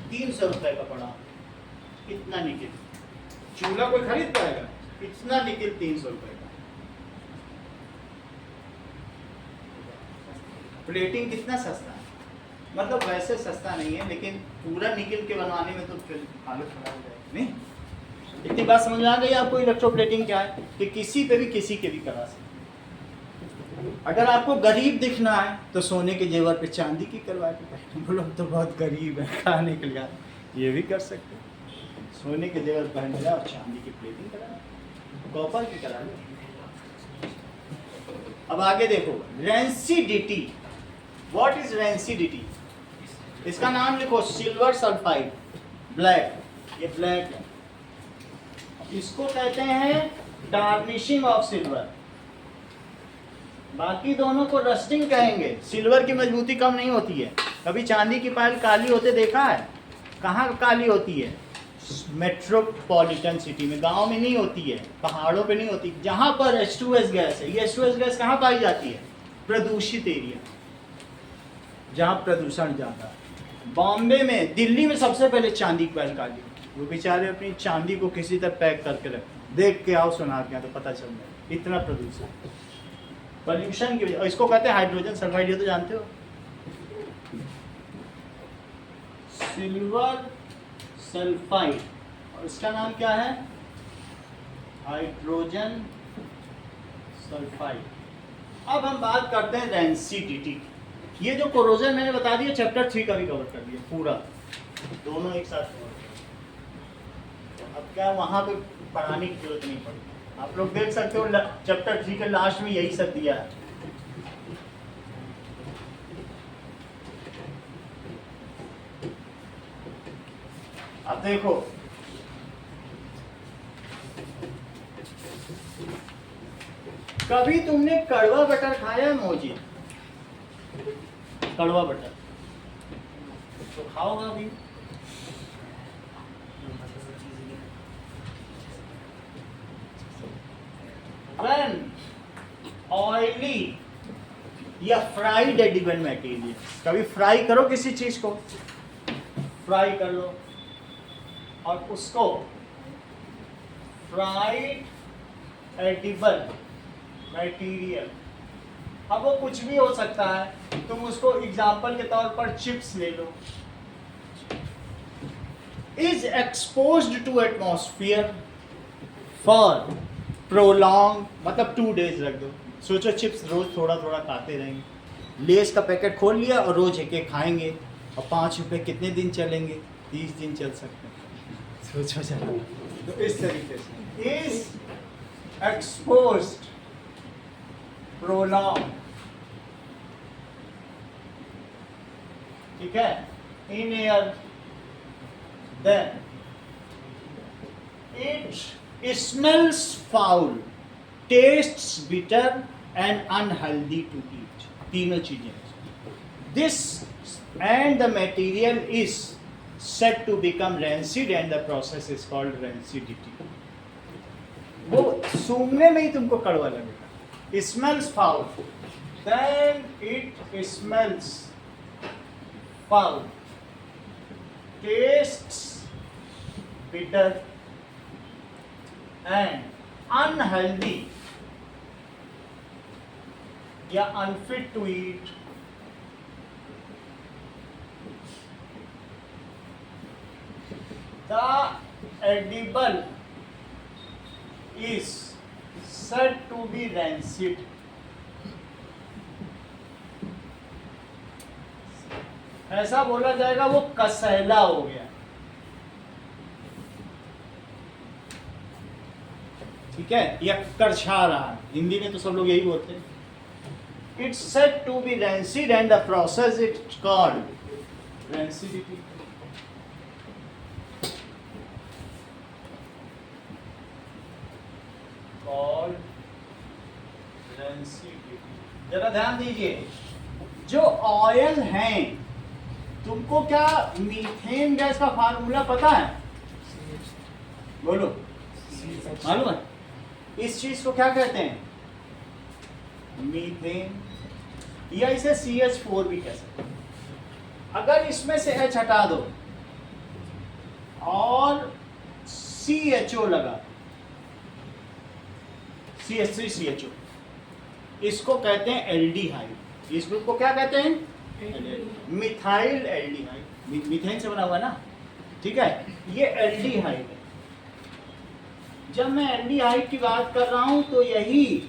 300 रुपये का पड़ा, इतना निकिल, चूल्हा कोई खरीद पाएगा इतना निकिल, 300 रुपये का। प्लेटिंग कितना सस्ता है, मतलब वैसे सस्ता नहीं है, लेकिन पूरा निकिल के बनवाने में तो फिर हालत खराब हो जाएगी। नहीं, इतनी बात समझ में आ गई आपको इलेक्ट्रोप्लेटिंग क्या है, कि किसी पे भी किसी के भी करा सकते। अगर आपको गरीब दिखना है तो सोने के जेवर पे चांदी की करवा के पहने, बोलो तो बहुत गरीब है खाने के लिए, ये भी कर सकते हो, सोने के जेवर पहन लिया और चांदी की प्लेटिंग करा, कॉपर की करा लो। अब आगे देखो, रेंसिडिटी। व्हाट इज रेंसिडिटी, इसका नाम लिखो, सिल्वर सल्फाइड, ब्लैक, ये ब्लैक है, इसको कहते हैं टार्निशिंग ऑफ सिल्वर। बाकी दोनों को रस्टिंग कहेंगे। सिल्वर की मजबूती कम नहीं होती है, कभी चांदी की पायल काली होते देखा है, कहाँ काली होती है, मेट्रोपॉलिटन सिटी में, गांव में नहीं होती है, पहाड़ों पे नहीं होती, जहाँ पर H2S गैस है। ये H2S गैस कहाँ पाई जाती है, प्रदूषित एरिया, जहाँ प्रदूषण ज़्यादा है। बॉम्बे में, दिल्ली में सबसे पहले चांदी की पायल काली, वो बेचारे अपनी चांदी को किसी तरह पैक करके रख, देख के आओ सुनार के तो पता चल जाए, इतना प्रदूषण, पॉल्यूशन की वजह। और इसको कहते हैं हाइड्रोजन सल्फाइड, ये तो जानते हो, सिल्वर सल्फाइड, और इसका नाम क्या है, हाइड्रोजन सल्फाइड। अब हम बात करते हैं रेंसिडिटी। ये जो कोरोजन मैंने बता दिया, चैप्टर 3 का भी कवर कर दिया पूरा, दोनों एक साथ कवर कर। अब क्या वहाँ पे पढ़ाने की जरूरत नहीं पड़ी, आप लोग देख सकते हो चैप्टर 3 के लास्ट में यही सब दिया है। अब देखो, कभी तुमने कड़वा बटर खाया है मौजी? कड़वा बटर तो खाओगा भी। When oily या फ्राइड एडिबल मटेरियल, कभी फ्राई करो किसी चीज को, फ्राई कर लो और उसको फ्राइड एडिबल मटेरियल, अब वो कुछ भी हो सकता है, तुम उसको एग्जाम्पल के तौर पर चिप्स ले लो, is exposed to atmosphere for prolong, मतलब 2 days रख दो। सोचो चिप्स रोज थोड़ा थोड़ा खाते रहेंगे, लेस का पैकेट खोल लिया और रोज एक खाएंगे, और 5 रुपए कितने दिन चलेंगे? 30 दिन चल सकते हैं। सोचो जरा, तो इस तरीके से इज एक्सपोज्ड प्रोलॉन्ग, ठीक है, in air, then it smells foul, tastes bitter and unhealthy to eat, तीनों चीजें। This and the material is said to become rancid and the process is called rancidity। वो सूंघने में ही तुमको कड़वा लगेगा। Smells foul, then it smells foul, tastes bitter and unhealthy या unfit to eat। The edible is said to be rancid। ऐसा बोला जाएगा वो कसैला हो गया, ठीक है, या करछा रहा, हिंदी में तो सब लोग यही बोलते हैं। It's said to be rancid and the process it called rancidity. Called rancidity. जरा ध्यान दीजिए, जो ऑयल हैं, तुमको क्या मीथेन गैस का फार्मूला पता है? बोलो, मालूम है? इस चीज को क्या कहते हैं? मीथेन, या इसे CH4 भी कह सकते हैं। अगर इसमें से H हटा दो और CHO लगा, CH3CHO, इसको कहते हैं एल्डिहाइड। इस ग्रुप को क्या कहते हैं? Methyl aldehyde. मीथेन से बना हुआ ना, ठीक है, ये एल्डिहाइड है। जब मैं एल्डिहाइड की बात कर रहा हूं तो यही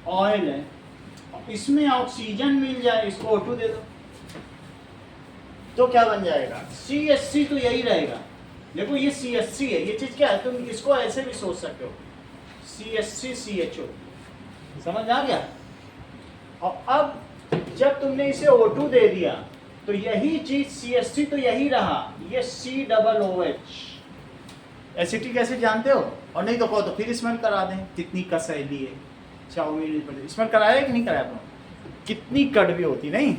ऑयल है, इसमें ऑक्सीजन मिल जाए, इसको O2 दे दो तो क्या बन जाएगा? CH3 तो यही रहेगा। देखो ये CH3 है, ये चीज क्या है, तुम इसको ऐसे भी सोच सकते हो, CH3CHO, समझ आ गया? और अब जब तुमने इसे O2 दे दिया तो यही चीज CH3 तो यही रहा, ये COOH। एसिटिक एसिड जानते हो? और नहीं तो कहो तो फिर स्मेल करा दें, कितनी कसैली है, चाउमीन स्मेल कराया कि नहीं कराया? कितनी कड़वी होती नहीं?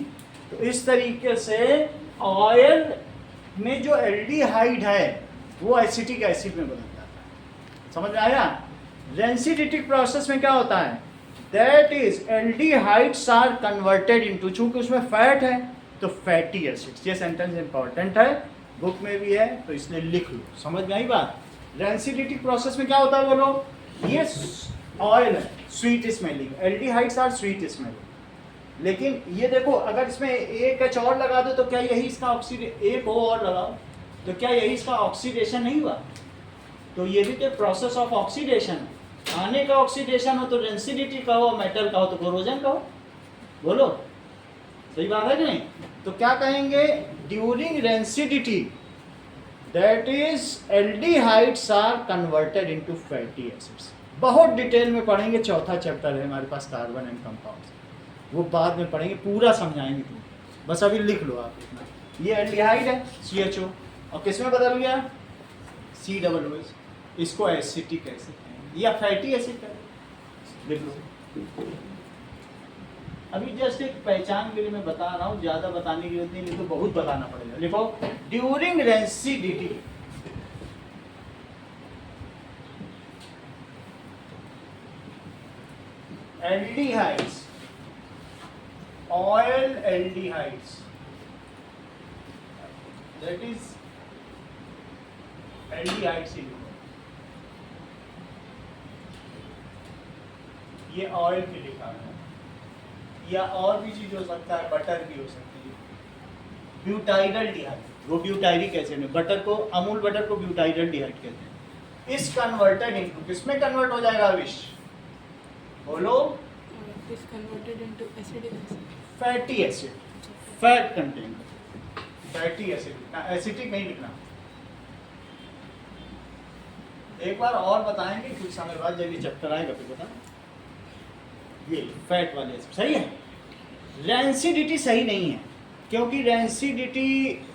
तो इस तरीके से ऑयल में जो एल्डिहाइड है वो एसिटिक एसिड में बदल जाता है। समझ में आया? रेंसिडिटिक प्रोसेस में क्या होता है? That is aldehydes are converted into, चूंकि उसमें फैट है तो फैटी एसिड्स। ये सेंटेंस इंपॉर्टेंट है, बुक में भी है तो इसलिए लिख लो। समझ में आई बात? रेंसिडिटिक प्रोसेस में क्या होता है बोलो? ये ऑयल है sweet smelling, aldehydes are sweet smelling. लेकिन ये देखो, अगर इसमें एक H और लगा दो तो क्या यही इसका एक O और लगाओ तो क्या यही इसका ऑक्सीडेशन नहीं हुआ? तो ये भी तो प्रोसेस ऑफ ऑक्सीडेशन है। खाने का ऑक्सीडेशन हो तो रेंसिडिटी कहो, मेटल का हो तो कोरोजन कहो। बोलो, सही बात है कि नहीं? तो क्या कहेंगे? During rancidity that is aldehydes are converted into fatty acids. बहुत डिटेल में पढ़ेंगे, चौथा चैप्टर है हमारे पास कार्बन एंड कंपाउंड्स, वो बाद में पढ़ेंगे, पूरा समझाएंगे तुम, बस अभी लिख लो आप इतना। ये एल्डिहाइड है CHO, और किस में बदल गया? COOH, इसको एसिटिक एसिड कहेंगे या फैटी एसिड कहेंगे। लिख लो। अभी जस्ट एक पहचान के लिए मैं बता रहा हूँ, ज़्यादा बताने की जरूरत नहीं तो बहुत बताना पड़ेगा। लिखो, during rancidity aldehydes, oil aldehydes, that is aldehydes, ये ऑयल के लिखा है, या और भी चीज हो सकता है, बटर भी हो सकती है। ब्यूटाइडल डिहाइड, वो ब्यूटाइरिक एसिड है। बटर को, अमूल बटर को ब्यूटाइडल डिहाइड कहते हैं। इस कन्वर्टेड इनटू, किसमें कन्वर्ट हो जाएगा विश? बोलो। It is converted into acidic acid. Fatty acid, fat content, fatty acid, acetic नहीं लिखना। एक बार और बताएंगे कुछ समय बाद, जब ये चैप्टर आएगा फिर बता। ये फैट वाले एसिड सही है। रेंसिडिटी सही नहीं है, क्योंकि रेंसिडिटी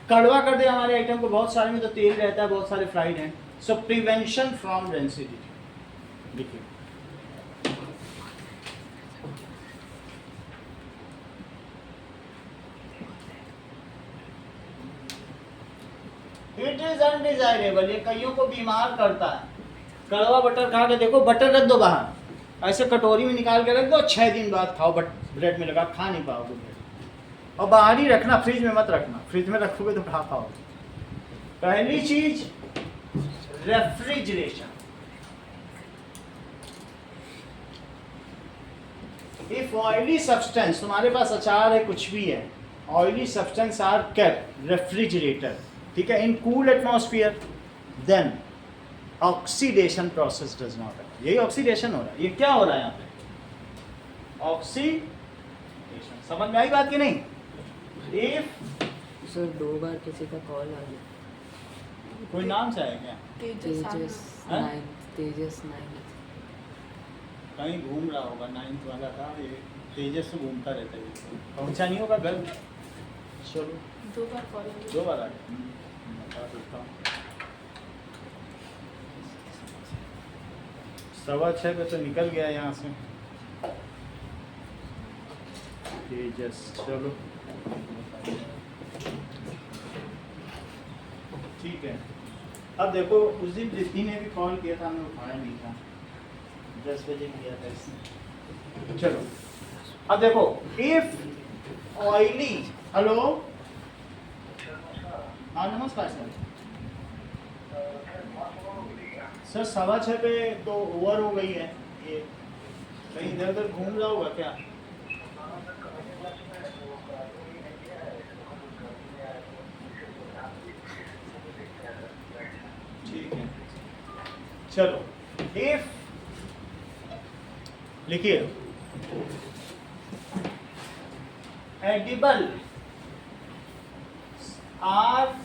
कड़वा कर दे हमारे आइटम को। बहुत सारे में तो तेल रहता है, बहुत सारे फ्राइड हैं। सो प्रिवेंशन फ्रॉम रेंसिडिटी लिखिए। इट इज अनडिजायरेबल, ये कईयों को बीमार करता है। कड़वा बटर खा के देखो, बटर रख दो बाहर, ऐसे कटोरी में निकाल के रख दो, 6 दिन बाद खाओ, बट ब्रेड में लगा खा नहीं पाओगे ब्रेड। और बाहर ही रखना, फ्रिज में मत रखना, फ्रिज में रखोगे तो खा पाओगे। पहली चीज रेफ्रिजरेशन। इफ ऑयली सब्सटेंस, तुम्हारे पास अचार है, कुछ भी है, oily substance are kept refrigerator, ठीक है, in cool atmosphere, then oxidation process does not occur. यही ऑक्सीडेशन हो रहा है। ये क्या हो रहा है यहाँ पे? ऑक्सीडेशन। समझ में आई बात कि नहीं? इफ सर 2 बार किसी का कॉल आ गया। कोई नाम से है क्या? तेजस तेजस हाँ? 9 तेजस 9। कहीं घूम रहा होगा, 9th वाला था ये, तेजस से घूमता रहता है। पहुंचा नहीं होगा घर। चलो 2 बार कॉल 2 बार आ गया, बता देता हूँ। 6:15 पे तो निकल गया यहाँ से तेजस। चलो ठीक है। अब देखो, उस दिन जितनी ने भी कॉल किया था, हमने उठाया नहीं था, 10 बजे किया था इसने। चलो अब देखो, इफ ऑयली, हेलो, हाँ नमस्कार सर। सर 6:15 पे तो ओवर हो गई है, ये कहीं इधर उधर घूम रहा होगा क्या? ठीक है, चलो। इफ लिखिए, edible are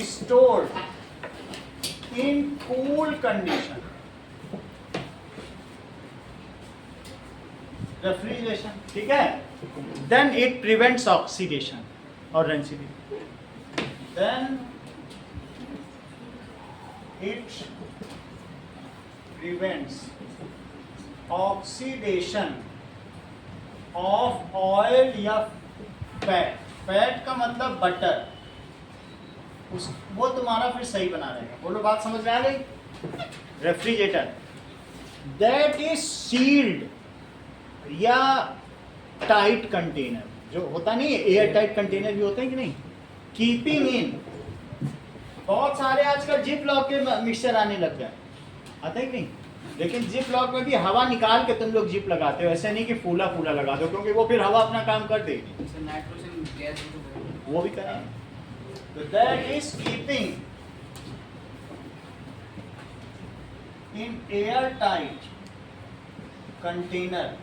stored in cool condition, refrigeration, ठीक है, then it prevents oxidation or rancidity, then it prevents oxidation of oil या फैट। फैट का मतलब बटर, उस वो तुम्हारा फिर सही बना रहेगा। बोलो, बात समझ में आ गई? रेफ्रिजरेटर दैट इज सील्ड या टाइट कंटेनर, जो होता नहीं है, एयर टाइट कंटेनर भी होते हैं कि नहीं, कीपिंग इन। बहुत सारे आजकल जिप लॉक के मिक्सचर आने लग गए, आता है कि नहीं? लेकिन जिप लॉक में भी हवा निकाल के तुम लोग जिप लगाते हो, ऐसे नहीं कि फूला फूला लगा दो, क्योंकि वो फिर हवा अपना काम कर देगी। नाइट्रोजन गैस वो भी करें, तो that is keeping in air tight container.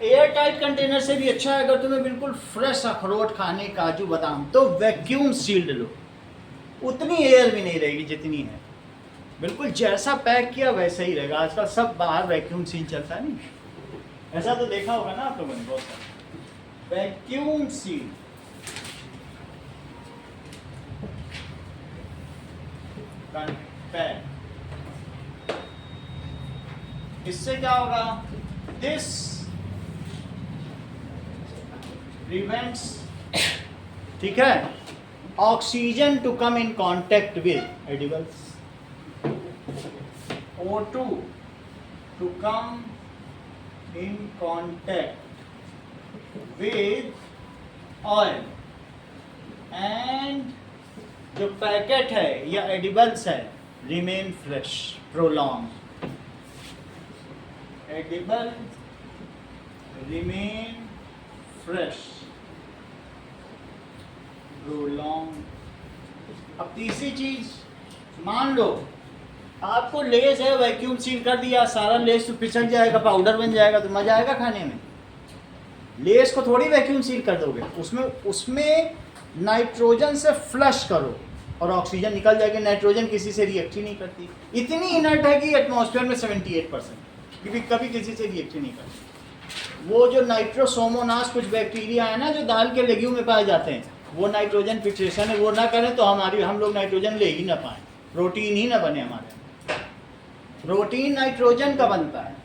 Air tight container से भी अच्छा है, अगर तुम्हें बिल्कुल फ्रेश अखरोट खाने, काजू बादाम, तो वैक्यूम सील्ड लो, उतनी एयर भी नहीं रहेगी जितनी है। बिल्कुल जैसा पैक किया वैसा ही रहेगा। आजकल सब बाहर वैक्यूम सील चलता है, नहीं ऐसा तो देखा होगा ना आप लोगों ने, बहुत सारा वैक्यूम सील। कंपैक्ट। इससे क्या होगा? दिस prevents, ठीक है, oxygen to come in contact with edibles, O2 to come in contact with oil, and जो पैकेट है या एडिबल्स है remain fresh prolong, edible remain fresh prolong. अब तीसरी चीज, मान लो आपको लेस है, वैक्यूम सील कर दिया, सारा लेस तो पिछड़ जाएगा, पाउडर बन जाएगा, तो मजा आएगा खाने में? लेस को थोड़ी वैक्यूम सील कर दोगे, उसमें नाइट्रोजन से फ्लश करो और ऑक्सीजन निकल जाएगी। नाइट्रोजन किसी से रिएक्ट ही नहीं करती, इतनी इनर्ट है कि एटमॉस्फेयर में 78%, क्योंकि कभी किसी से रिएक्ट ही नहीं करती। वो जो नाइट्रोसोमोनास कुछ बैक्टीरिया है ना जो दाल के लेग्यूम में पाए जाते हैं, वो नाइट्रोजन फिक्सेशन है, वो ना करें तो हम लोग नाइट्रोजन ले ही ना पाए, प्रोटीन ही ना बने हमारे। प्रोटीन नाइट्रोजन का बनता है,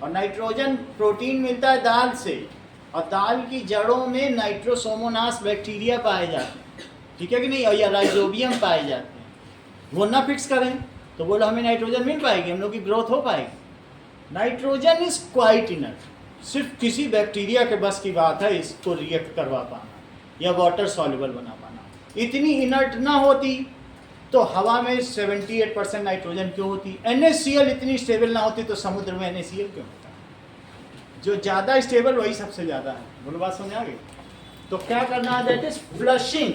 और नाइट्रोजन प्रोटीन मिलता है दाल से, और दाल की जड़ों में नाइट्रोसोमोनास बैक्टीरिया पाए जाते हैं, ठीक है कि नहीं, और या राइजोबियम पाए जाते हैं। वो ना फिक्स करें तो बोलो हमें नाइट्रोजन मिल पाएगी, हम लोग की ग्रोथ हो पाएगी। नाइट्रोजन इज क्वाइट इनर्ट, सिर्फ किसी बैक्टीरिया के बस की बात है इसको रिएक्ट करवा पाना या वाटर सॉल्युबल बना पाना। इतनी इनर्ट ना होती तो हवा में 78% नाइट्रोजन क्यों होती? NaCl इतनी स्टेबल ना होती तो समुद्र में NaCl क्यों होता? जो ज़्यादा स्टेबल वही सबसे ज़्यादा है। बोलो बात समझ आ गई? तो क्या करना है? That is flushing,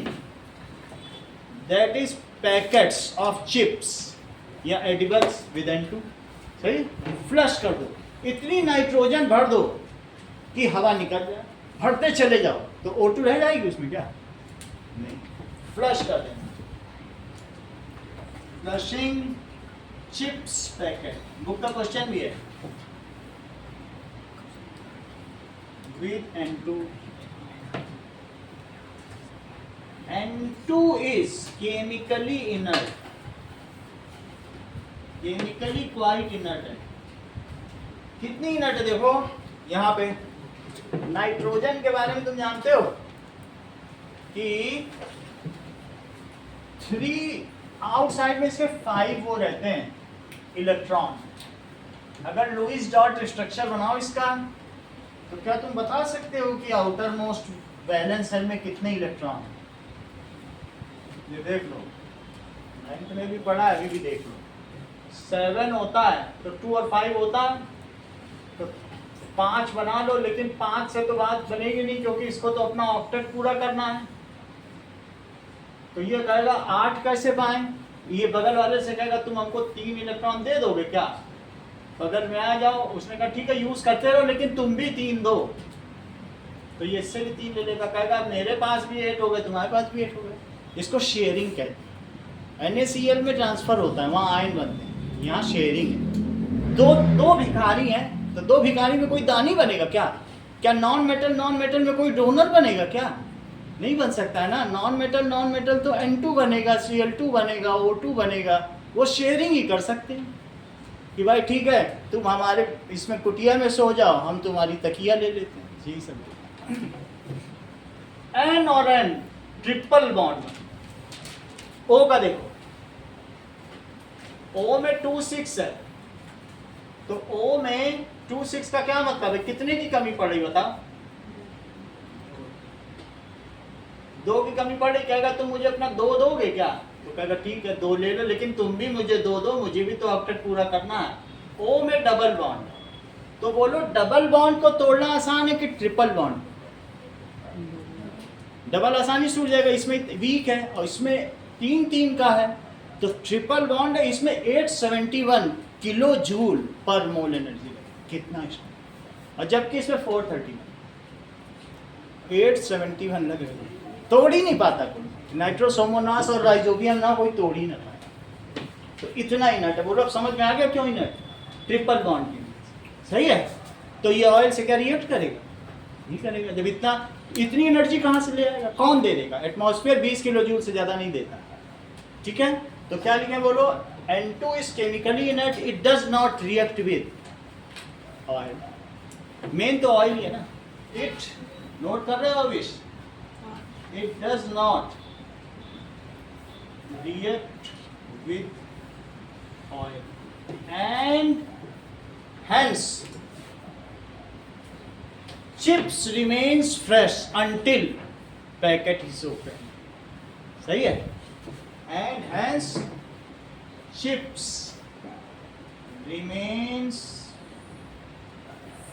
that is packets of chips या एडिबल्स विद N2, सही, फ्लश कर दो, इतनी नाइट्रोजन भर दो कि हवा निकल जाए, भरते चले जाओ तो O2 रह जाएगी उसमें क्या? नहीं, फ्लश कर देना। फ्लशिंग चिप्स पैकेट, बुक का क्वेश्चन भी है, with N2. N2 is chemically inert, chemically quite inert है। कितनी इनर्ट है देखो यहाँ पे। नाइट्रोजन के बारे में तुम जानते हो कि 3 आउटसाइड में इसके 5 वो रहते हैं इलेक्ट्रॉन। अगर लुईस डॉट स्ट्रक्चर बनाओ इसका तो क्या तुम बता सकते हो कि आउटर मोस्ट वैलेंस सेल में कितने इलेक्ट्रॉन हैं? ये देख लो, 9th में भी पढ़ा है, अभी भी देख लो। 7 होता है तो 2 और 5 होता है तो 5 बना लो, लेकिन 5 से तो बात बनेगी नहीं क्योंकि इसको तो अपना ऑक्टेट पूरा करना है। तो ये कहेगा 8 कैसे पाएं? ये बगल वाले से कहेगा तुम हमको 3 इलेक्ट्रॉन दे दोगे क्या? बगल में आ जाओ, उसने कहा ठीक है यूज करते रहो लेकिन तुम भी 3 दो, तो ये इससे भी 3 ले लेगा, कहेगा मेरे पास भी 8 हो गए, तुम्हारे पास भी 8 हो गए। इसको शेयरिंग कहते हैं। NaCl में ट्रांसफर होता है, वहाँ आयन बनते हैं, यहाँ शेयरिंग है। दो भिखारी हैं तो 2 भिखारी में कोई दानी बनेगा क्या? क्या नॉन मेटल में कोई डोनर बनेगा क्या? नहीं बन सकता है ना। नॉन मेटल तो N2 बनेगा, Cl2 बनेगा, O2 बनेगा। वो शेयरिंग ही कर सकते हैं कि भाई ठीक है तुम हमारे इसमें कुटिया में सो जाओ, हम तुम्हारी तकिया ले लेते हैं। जी सब N और N ट्रिपल बॉन्ड। O का देखो, O में 2 6 है, तो O में 2 6 का क्या मतलब है? कितने की कमी पड़ रही बताओ? 2 की कमी पड़ रही। कहेगा तुम मुझे अपना 2 दोगे क्या? तो कहेगा ठीक है 2 ले लो, लेकिन तुम भी मुझे 2 दो, मुझे भी तो ऑक्टेट पूरा करना है। O में डबल बॉन्ड, तो बोलो डबल बॉन्ड को तोड़ना आसान है कि ट्रिपल बॉन्ड? डबल आसानी से टूट जाएगा, इसमें वीक है और इसमें 3 का है, तो ट्रिपल बॉन्ड है, इसमें 871 किलो जूल पर मोल एनर्जी लगे। कितना इसमें? और जबकि इसमें 431, 871 लगेगा, तोड़ ही नहीं पाता कोई। नाइट्रोसोमोनास और राइजोबियम ना कोई तोड़ ही ना पाए, तो इतना इनर्ट है। बोलो अब समझ में आ गया क्यों इनर्ट? ट्रिपल बॉन्ड की, सही है। तो ये ऑयल से क्या रिएक्ट करेगा? नहीं करेगा। जब इतनी एनर्जी कहाँ से ले आएगा? कौन दे देगा? एटमॉस्फेयर 20 किलो जूल से ज़्यादा नहीं देता, ठीक है। तो क्या लिखें बोलो, N2 is chemically inert, it does not react with oil. Main तो ऑयल ही है ना. It, नोट कर रहे हो अविश? It does not react with oil and hence chips remains fresh until packet is open. सही है? And hence chips remains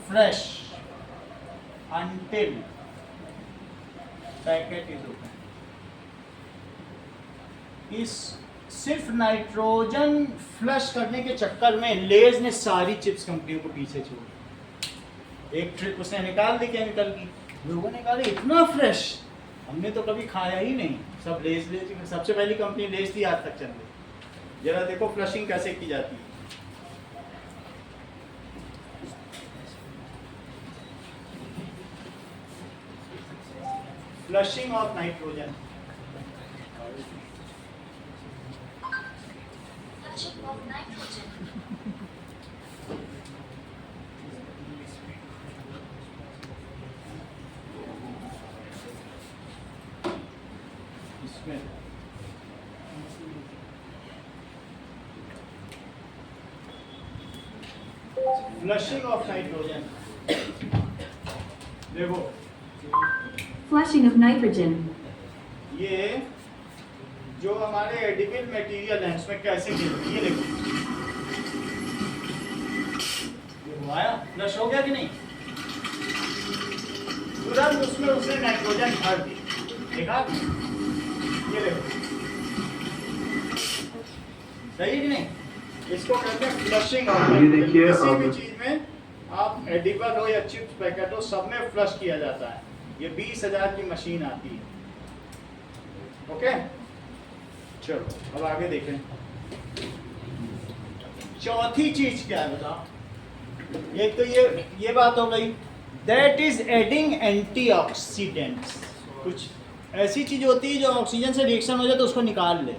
fresh until packet is open. इस सिर्फ नाइट्रोजन फ्लश करने के चक्कर में लेज ने सारी चिप्स कंपनियों को पीछे छोड़. एक ट्रिक उसने निकाल दी केमिकल की, लोगों ने कहा इतना फ्रेश हमने तो कभी खाया ही नहीं. सब लेज सबसे पहली कंपनी लेज थी, आज तक चल रही. जरा देखो फ्लशिंग कैसे की जाती है. Flushing of nitrogen. इसमें फ्लशिंग ऑफ नाइट्रोजन. देखो Flushing of nitrogen. ये जो हमारे एडिबल मटेरियल है उसमें कैसे गिरती है. देखो ये हुआ है, फ्लश हो गया कि नहीं. तुरंत उसमें उसने नाइट्रोजन भर दी. देखा, ये देखो सही है कि नहीं. इसको कहते हैं फ्लशिंग ऑफ. ये देखिए, किसी भी अब चीज में आप एडिबल हो या चिप्स पैकेट हो, सब में फ्लश किया जाता है. ये 20,000 की मशीन आती है. ओके, चलो अब आगे देखें. चौथी चीज क्या है बताओ. एक तो ये बात हो गई, दैट इज एडिंग एंटीऑक्सीडेंट्स. कुछ ऐसी चीज होती है जो ऑक्सीजन से रिएक्शन हो जाए तो उसको निकाल ले.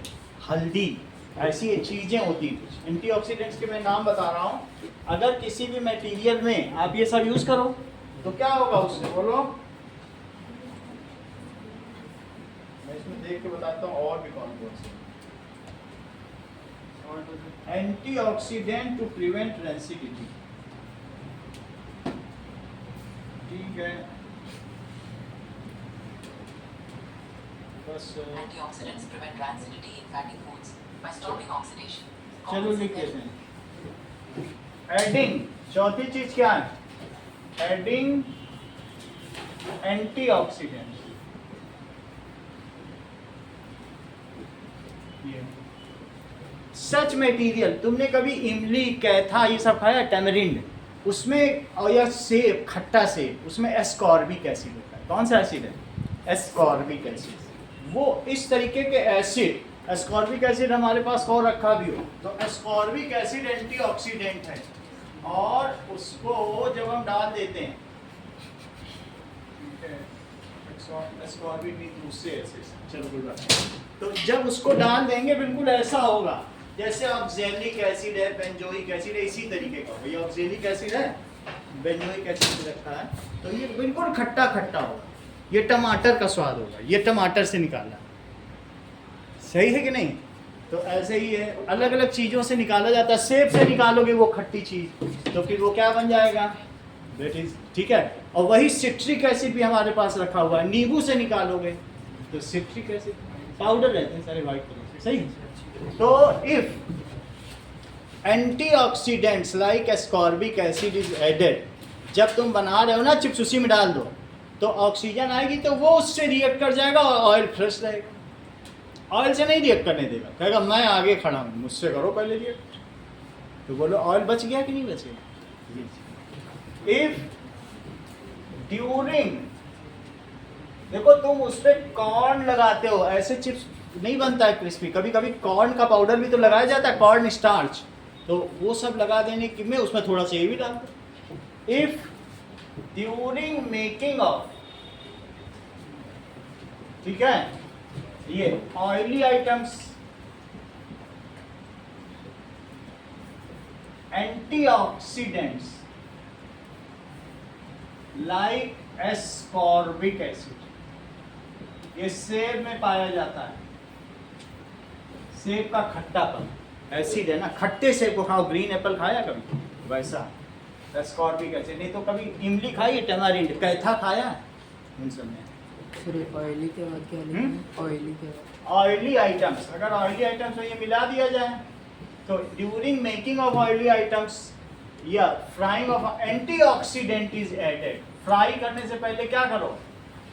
हल्दी, ऐसी चीजें होती हैं कुछ एंटीऑक्सीडेंट्स के मैं नाम बता रहा हूँ. अगर किसी भी मटेरियल में आप ये सब यूज करो तो क्या होगा उससे, बोलो. मैं इसमें देख के बताता हूँ और भी कौन कौन से. Antioxidant to prevent rancidity. ठीक है, बस Antioxidants prevent rancidity in fatty foods by stopping oxidation. चलो लिख देते हैं. एडिंग, चौथी चीज क्या है, एडिंग एंटीऑक्सीडेंट. सच मटेरियल, तुमने कभी इमली, कैथा ये सब खाया, टैमरिंड, उसमें और या सेब, खट्टा सेब, उसमें एस्कॉर्बिक एसिड होता है. कौन सा एसिड है, एस्कॉर्बिक एसिड. वो इस तरीके के एसिड, एस्कॉर्बिक एसिड हमारे पास और रखा भी हो तो एस्कॉर्बिक एसिड एंटीऑक्सीडेंट है. और उसको जब हम डाल देते हैं, एस्कॉर्बिक नहीं दूसरे एसिड, चलो कोई बात नहीं. तो जब उसको डाल देंगे बिल्कुल ऐसा होगा जैसे ऑक्जेलिक एसिड है, बेंजोइक एसिड है, इसी तरीके का. ये ऑक्जेलिक एसिड है, बेंजोइक एसिड रखा है, तो ये बिल्कुल खट्टा खट्टा होगा. ये टमाटर का स्वाद होगा, ये टमाटर से निकाला. सही है कि नहीं. तो ऐसे ही है, अलग अलग चीज़ों से निकाला जाता है. सेब से निकालोगे वो खट्टी चीज़ तो फिर वो क्या बन जाएगा, दैट इज. ठीक है, और वही सिट्रिक एसिड भी हमारे पास रखा हुआ है. नींबू से निकालोगे तो सिट्रिक एसिड पाउडर रहते हैं सारे वाइट कलर से. सही. तो if antioxidants like ascorbic acid is added, जब तुम बना रहे हो ना चिप्स, उसी में डाल दो तो ऑक्सीजन आएगी तो वो उससे रिएक्ट कर जाएगा और ऑयल फ्रेश रहेगा. ऑयल से नहीं रिएक्ट करने देगा, कहेगा मैं आगे खड़ा हूँ, मुझसे करो पहले रिएक्ट. तो बोलो ऑयल बच गया कि नहीं बचेगा. इफ ड्यूरिंग, देखो तुम उस पर कॉर्न लगाते हो, ऐसे चिप्स नहीं बनता है क्रिस्पी. कभी कभी कॉर्न का पाउडर भी तो लगाया जाता है, कॉर्न स्टार्च, तो वो सब लगा देने की में उसमें थोड़ा सा ये भी डाल दो. इफ ड्यूरिंग मेकिंग ऑफ, ठीक है, ये oily items antioxidants like ascorbic acid, ये सेब में पाया जाता है। सेब का खट्टापन एसिड है ना, खट्टे सेब को खाओ, ग्रीन एप्पल खाया कभी, वैसा एस्कॉर्बिक एसिड। नहीं तो कभी इमली खाई है, टमारिंड, कैथा खाया है उन सब में। फिर ऑयली के बाद क्या लिखना है? ऑयली के बाद ऑयली आइटम्स, अगर ऑयली आइटम्स में ये मिला दिया जाए तो during making of oily items या frying of antioxidant is added. फ्राई करने से पहले क्या करो,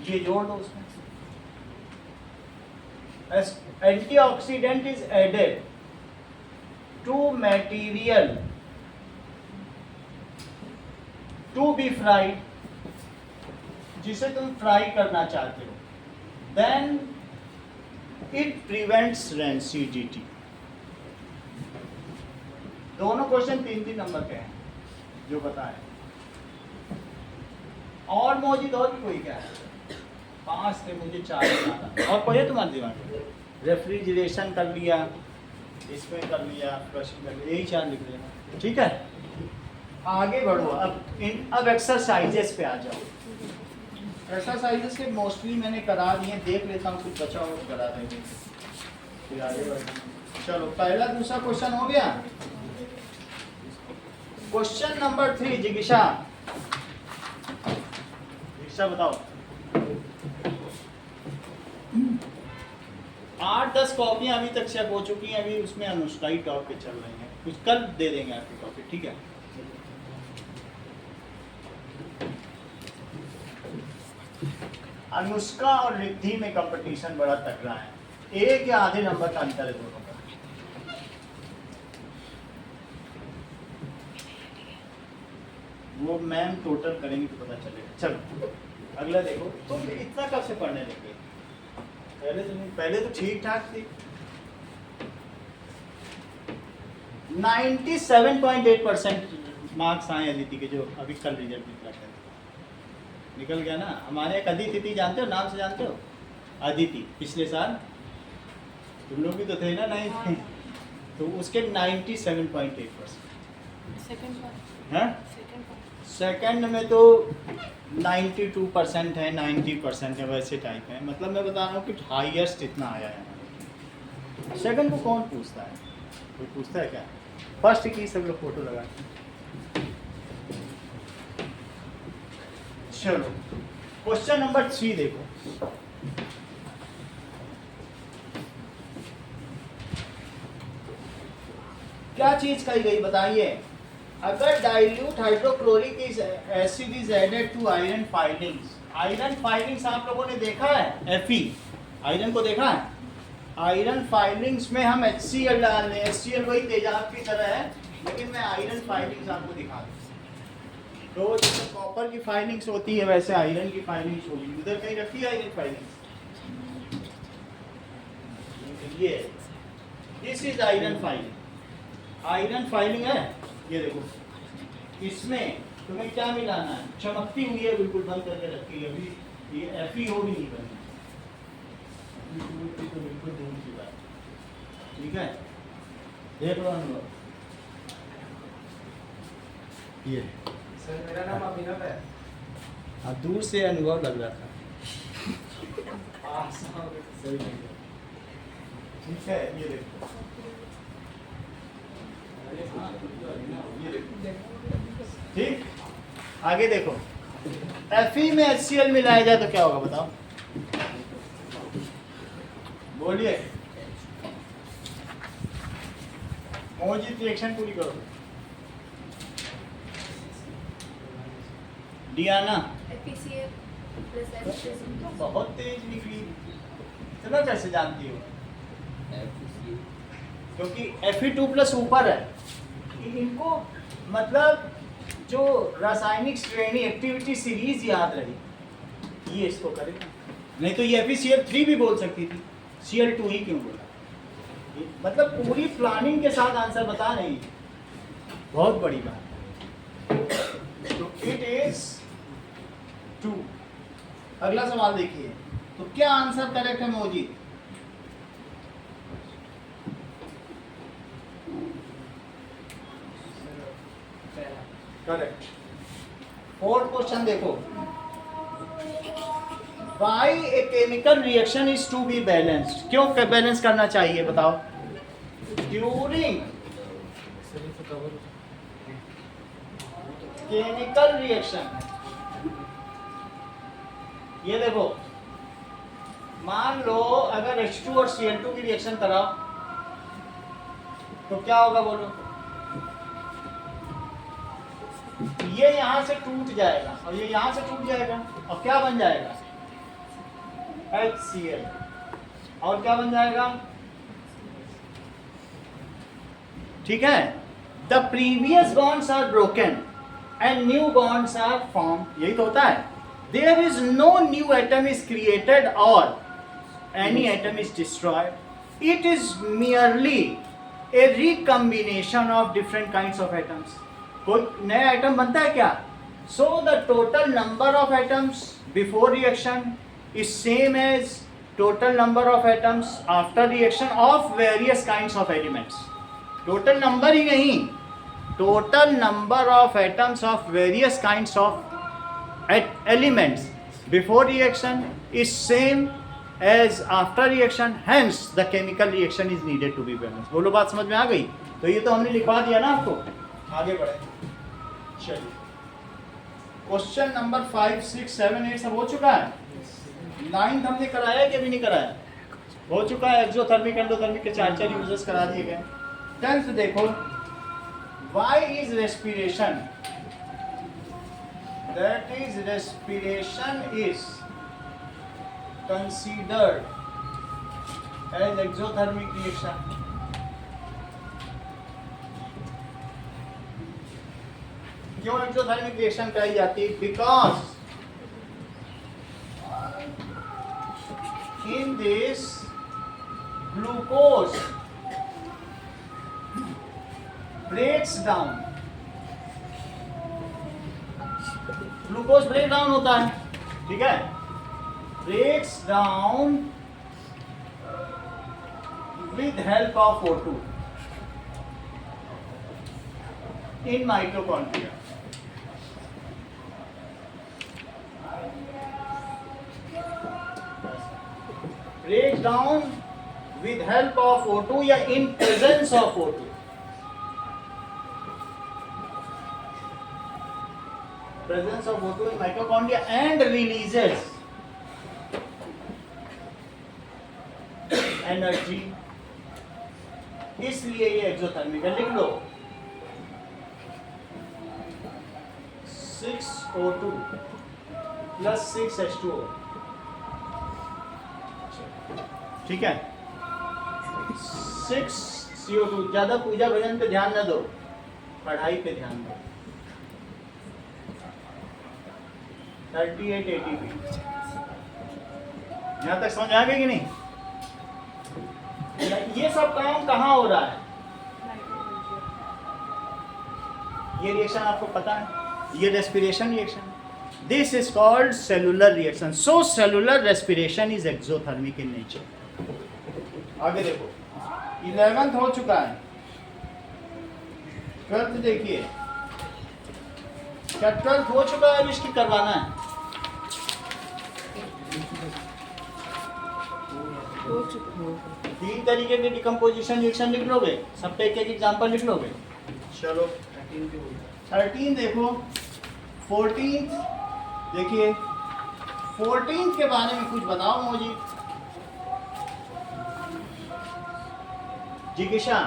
ये जोड़ दो उसमें, antioxidant is added to material to be fried, जिसे तुम फ्राई करना चाहते हो, देन इट प्रिवेंट्स रेंसिडिटी। दोनों क्वेश्चन 3-3 नंबर के हैं जो बताएं। और मौजूद और भी कोई क्या है? 5 थे, मुझे 4 बताना। और कोई है तुम्हारे दिमाग में? रेफ्रिजरेशन कर लिया, इसमें कर लिया, फ्लशिंग कर लिया, यही 4 लिख लेना, ठीक है। आगे बढ़ो, अब एक्सरसाइजेस पे आ जाओ। एक्सरसाइजेस के मोस्टली मैंने करा दिए, देख लेता हूँ कुछ बचा हो करा देंगे, फिर आगे बढ़ेंगे। चलो पहला दूसरा क्वेश्चन हो गया। क्वेश्चन नंबर 3 जिज्ञासा, जिज्ञासा बताओ। 8-10 कॉपियां अभी तक चेक हो चुकी हैं, अभी उसमें अनुष्का ही टॉप पे चल रही हैं, कुछ कल दे देंगे आपकी कॉपी, ठीक है। अनुष्का और रिद्धि में कंपटीशन बड़ा तगड़ा है, 1 या आधे नंबर का अंतर है दोनों का। वो मैम टोटल करेंगे तो पता चलेगा। चलो अगला देखो, तुम इतना कब से पढ़ने लगे? पहले तो ठीक ठाक थी। 97.8% मार्क्स आए अदिति के, जो अभी कल रिजल्ट निकल गया ना। हमारे एक अदिति जानते हो, नाम से जानते हो? अदिति, पिछले साल तुम लोग भी तो थे ना, नहीं थे? तो उसके 97.8%। सेकंड में तो 92% है, 90% है, वैसे टाइप है। मतलब मैं बता रहा हूँ कि हाईएस्ट इतना आया है। सेकंड को कौन पूछता है? कोई पूछता है क्या? फर्स्ट की सब लोग फोटो लगा। चलो क्वेश्चन नंबर 3 देखो। क्या चीज कही गई बताइए? अगर dilute hydrochloric acid is added to iron filings. Iron filings आप लोगों ने देखा है? Fe आयरन को देखा है? आयरन फाइलिंग्स में हम HCl डाल रहे हैं। HCl वही तेजाब की तरह है, लेकिन मैं आयरन फाइलिंग्स आपको दिखा दूं। तो जैसे कॉपर की फाइलिंग्स होती है, वैसे आयरन की फाइलिंग्स होगी। उधर कहीं रखी है आयरन फाइलिंग्स? ये this is iron filing. Iron filing है, ये देखो। इसमें तुम्हें क्या मिलाना है? चमकती हुई है, बिल्कुल बंद करके रखी है। अभी ये FeO भी नहीं बनी, तो बिल्कुल दूर की बात, ठीक है। देख लो अनुभव, ये सर मेरा नाम अभिनव है। हाँ, दूर से अनुभव लग रहा था। सही नहीं है। ठीक है, ये देखो, ये देखो, ठीक। आगे देखो, Fe में HCl मिलाया जाए तो क्या होगा बताओ? बोलिए, मोजित रिएक्शन पूरी करो। डियाना बहुत तेज निकली, इतना कैसे जानती हो? क्योंकि Fe2+ ऊपर है। इनको मतलब जो रासायनिक श्रेणी एक्टिविटी सीरीज याद रही, ये इसको करेगा। नहीं तो ये FeCl3 भी बोल सकती थी, Cl2 ही क्यों बोला? मतलब पूरी प्लानिंग के साथ आंसर बता रही है, बहुत बड़ी बात। तो इट इज 2। अगला सवाल देखिए, तो क्या आंसर करेक्ट है मोजी? करेक्ट। फोर्थ क्वेश्चन देखो, Why a chemical reaction is to be balanced? क्यों बैलेंस करना चाहिए बताओ? During सर ये तो कवर हो chemical reaction, ये देखो, मान लो अगर H2 और Cl2 की रिएक्शन कराओ तो क्या होगा बोलो? ये यहां से टूट जाएगा और ये यहां से टूट जाएगा और क्या बन जाएगा? HCl। और क्या बन जाएगा? ठीक है, the previous bonds are broken and new bonds are form. यही तो होता है। There is no new atom is created और any atom is destroyed. It is merely a recombination of different kinds of atoms. कोई नया एटम बनता है क्या? So the total number of atoms before reaction is same as total number of atoms after reaction of various kinds of elements. Total number ही नहीं, total number of atoms of various kinds of elements before reaction is same as after reaction. Hence the chemical reaction is needed to be balanced. बोलो बात समझ में आ गई? तो ये तो हमने लिखवा दिया ना आपको। आगे बढ़े, चलिए क्वेश्चन नंबर 5, 6, 7, 8 सब हो चुका है। 9th हमने कराया कि अभी नहीं कराया? हो चुका है। एक्सोथर्मिक एंडोथर्मिक के 4 यूजेस करा दिए गए। 10th देखो, why is respiration? That is respiration is considered as exothermic reaction. क्यों एक्सोथर्मिक रिएक्शन कराई जाती है? Because in this glucose breaks down, glucose break down होता है, ठीक है, breaks down with help of O2 in mitochondria. Breaks down with help of O2 या in presence of O2. Presence of O2 in mitochondria and releases energy. इसलिए ये एक्सोथर्मिक है। लिख लो 6O2 plus 6H2O। ठीक है, 6CO2। ज्यादा पूजा भजन पे ध्यान न दो, पढ़ाई पे ध्यान दो। 38 ATP। यहां तक समझ आ गई कि नहीं? ये सब काम कहाँ हो रहा है? ये रिएक्शन आपको पता है, ये respiration reaction. This is called cellular reaction. So cellular respiration is exothermic in nature. आगे देखो, 11th हो चुका है। 12th देखिए, क्या 12th हो चुका है? अब इसकी करवाना है। हो चुका। 3 तरीके के डिकम्पोजिशन रिएक्शन लिख लोगे, सब पे एक एग्जांपल लिख लोगे। चलो 13 देखो, 14th देखिए। 14th के बारे में कुछ बताओ मोजी। जिज्ञासा,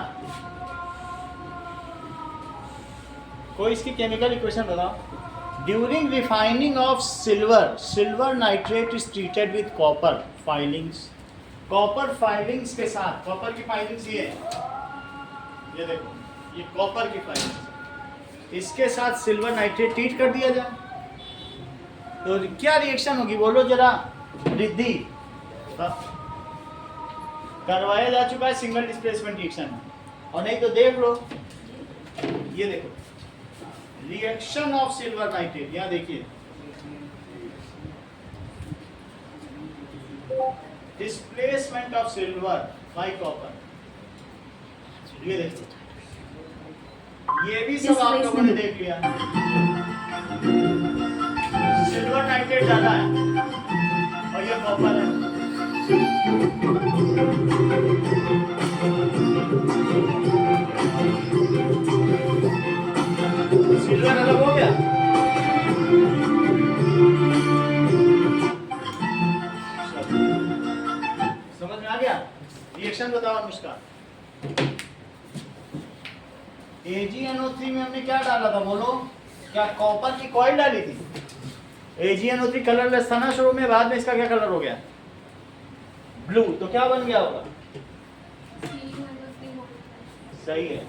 कोई इसकी केमिकल इक्वेशन बताओ। During refining of silver, silver nitrate is treated with copper filings. Copper filings के साथ, कॉपर की फाइलिंग्स ये देखो, ये कॉपर की फाइलिंग्स, इसके साथ सिल्वर नाइट्रेट ट्रीट कर दिया जाए तो क्या रिएक्शन होगी बोलो जरा? रिद्धि करवाया जा चुका है सिंगल डिस्प्लेसमेंट रिएक्शन, और नहीं तो देख लो, ये देखो रिएक्शन ऑफ सिल्वर नाइट्रेट। यहाँ देखिए, displacement of silver bye copper. ये देखो ये भी सब आप लोगों ने देख लिया। सिल्वर नाइट्रेट ज्यादा है और ये कॉपर है। सिल्वर अलग हो गया। समझ में आ गया? रिएक्शन बताओ अनुष्का। AgNO3 में हमने क्या डाला था बोलो? क्या कॉपर की कॉइल डाली थी? AgNO3 कलरलेस था ना शुरू में, बाद में इसका क्या कलर हो गया? ब्लू। तो क्या बन गया होगा? सही है।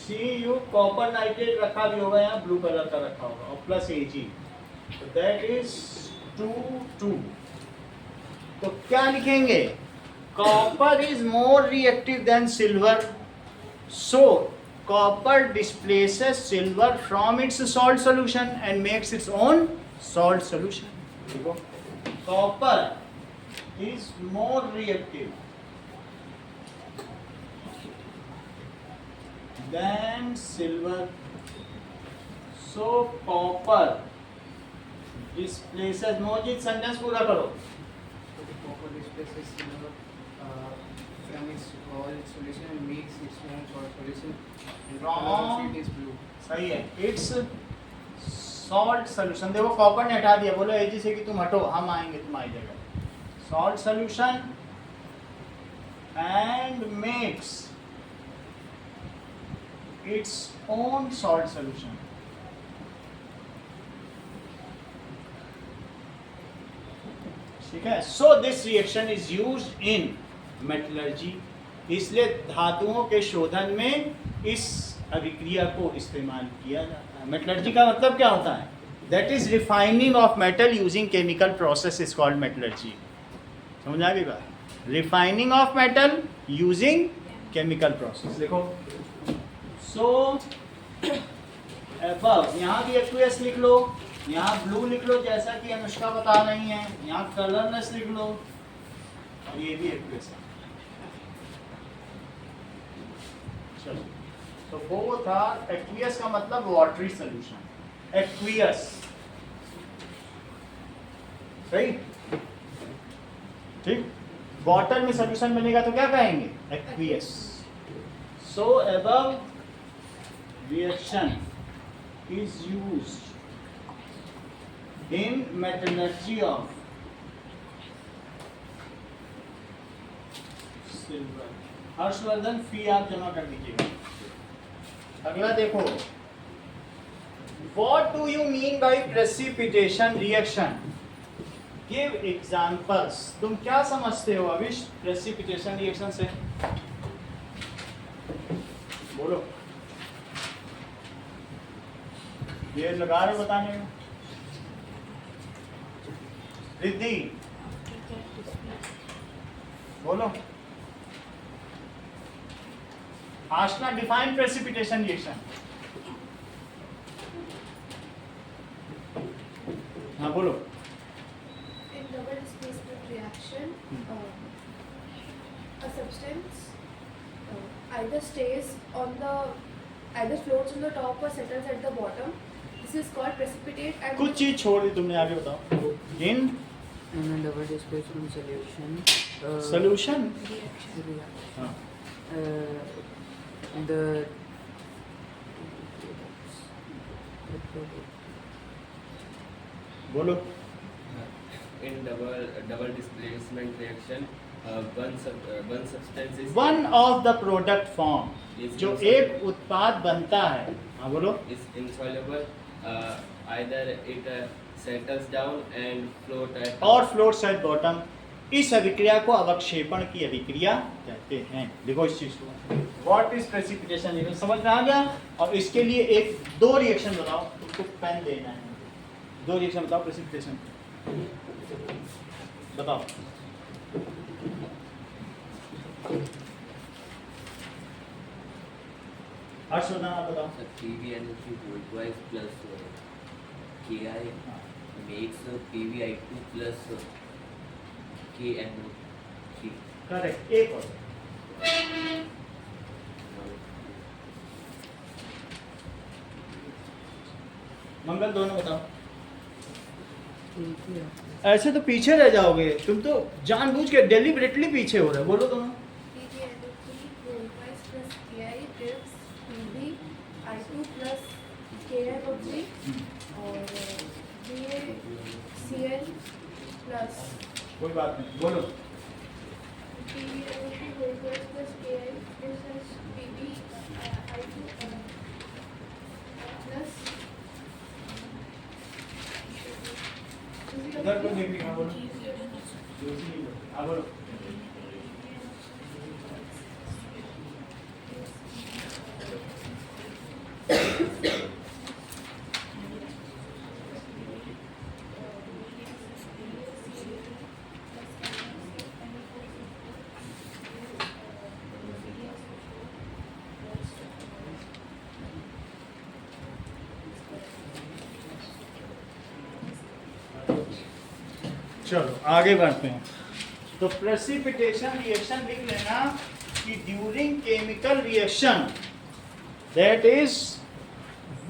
Cu कॉपर नाइट्रेट रखा भी होगा, यहाँ ब्लू कलर का रखा होगा और प्लस Ag, तो दैट इज 2 तो क्या लिखेंगे? Copper is more reactive than silver, so copper displaces silver from its salt solution and makes its own salt solution. देखो, copper is more reactive than silver, so copper displaces. Mojid sentence पूरा करो। Copper displaces silver from its salt solution and makes its own salt solution. And the color of it is blue. सही है, इट्स सॉल्ट सोल्यूशन। देखो कॉपर ने हटा दिया, बोलो एजी से कि तुम हटो, हम आएंगे तुम्हारी जगह। Salt solution and makes its own salt solution. ठीक है। So this reaction is used in metallurgy, इसलिए धातुओं के शोधन में इस अभिक्रिया को इस्तेमाल किया जाता है। मेटलर्जी का मतलब क्या होता है? That is refining of metal using chemical process is called metallurgy. समझ आ गई बात? Refining of metal using chemical process. देखो, सो अबव यहाँ भी एक्वियस लिख लो, यहाँ ब्लू लिख लो जैसा कि अनुष्का बता रही है, यहाँ कलरलेस लिख लो और ये भी एक्वियस है। चलो, तो वो था एक्वियस का मतलब वाटरी सॉल्यूशन, एक्वियस। सही, ठीक। वाटर में सॉल्यूशन बनेगा तो क्या कहेंगे? Aqueous. So above reaction is used in metallurgy of silver. Harshvardhan, fee आप जमा कर दीजिएगा। अगला देखो, what do you mean by precipitation reaction? Give examples. तुम क्या समझते हो अविश प्रेसिपिटेशन रिएक्शन से? बोलो, ये लगा रहे बताने में। रिद्धि बोलो। आशना, डिफाइन प्रेसिपिटेशन रिएक्शन। हाँ बोलो। In double displacement reaction, a substance either floats on the top or settles at the bottom. This is called precipitate and कुछ चीज छोड़ दी तुमने, आगे बताओ। इन In a double displacement solution. Solution. Yeah. हाँ, The बोलो। In double displacement reaction, one substance is one of the product form, Is जो insoluble. एक उत्पाद बनता है। हाँ बोलो। is insoluble. Either it settles down and float at और फ्लोट्स एट बॉटम। इस अभिक्रिया को अवक्षेपण की अभिक्रिया कहते हैं। देखो इस चीज को, व्हाट इज प्रेसिपिटेशन रिएक्शन, समझ में आ गया? और इसके लिए दो रिएक्शन बताओ, तुमको पेन देना है। दो रिएक्शन बताओ प्रेसिपिटेशन, बताओ। हर्षवर्धन आप बताओ। PbNO3 voltwise plus Ki makes PbI2 plus KNO3. Correct. एक और मंगल दोनों बताओ। एक ही है। ऐसे तो पीछे रह जाओगे, तुम तो जानबूझ के डेलिबरेटली पीछे हो रहे हो। बोलो दोनों। PgNO3 volumized plus Ki gives Pb I2 plus KiO3 और BaCl plus कोई बात नहीं, बोलो। PbNO3 volumized plus Ki gives us Pb I2 plus इधर को देख लिया, बोलो। हाँ बोलो। चलो आगे बढ़ते हैं। तो प्रेसिपिटेशन रिएक्शन लिख लेना कि during chemical reaction that is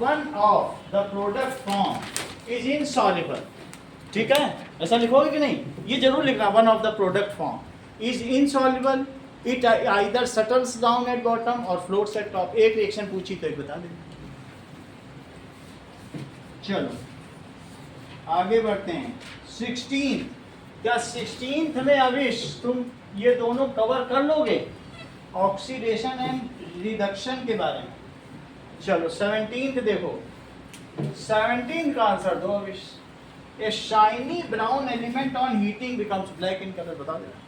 one of the product form is insoluble. ठीक है, ऐसा लिखोगे कि नहीं? ये जरूर लिखना, one of the product form is insoluble, it either settles down at bottom और फ्लोट्स एट टॉप। एक रिएक्शन पूछी तो एक बता देना। चलो आगे बढ़ते हैं। 16 क्या 16th में अविश तुम ये दोनों कवर कर लोगे, ऑक्सीडेशन एंड रिडक्शन के बारे में? चलो 17th देखो, 17th का आंसर दो Avish. A shiny brown element on heating becomes black in colour, बता देना।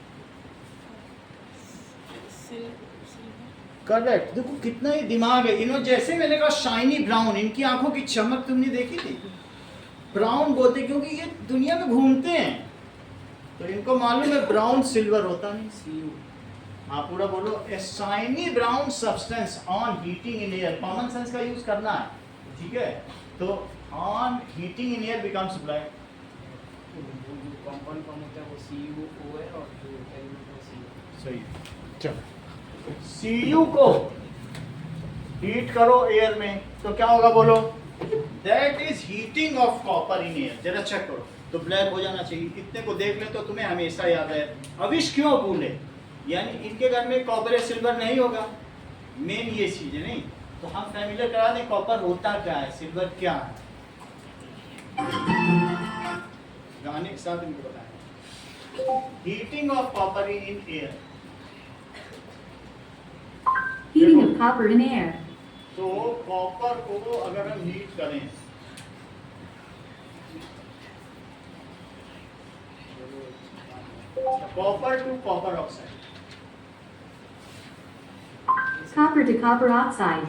करेक्ट। देखो कितना ही दिमाग है इन्हों। जैसे मैंने कहा शाइनी ब्राउन, इनकी आंखों की चमक तुमने देखी थी? ब्राउन बोलते क्योंकि ये दुनिया में घूमते हैं, तो इनको मालूम है ब्राउन सिल्वर होता नहीं। Cu. हाँ पूरा बोलो। A shiny brown substance on heating in air, common sense का यूज करना है, ठीक है? तो on heating in air becomes black. Compound form होता है वो CuO है और जो एलिमेंट है Cu. सही। चलो Cu को हीट करो एयर में तो क्या होगा बोलो? That is heating of copper in air. जरा चेक करो तो ब्लैक हो जाना चाहिए। इतने को देख ले तो तुम्हें हमेशा याद है। अविश क्यों भूले? यानी इनके घर में कॉपर या सिल्वर नहीं होगा, मेन ये चीज है। नहीं तो हम फैमिलियर करा दें कॉपर होता क्या है, सिल्वर क्या है। गाने के साथ इनको बताएं। Heating of copper in air, Heating of copper in air. तो कॉपर को अगर हम हीट करें copper two copper oxide, Copper to copper oxide.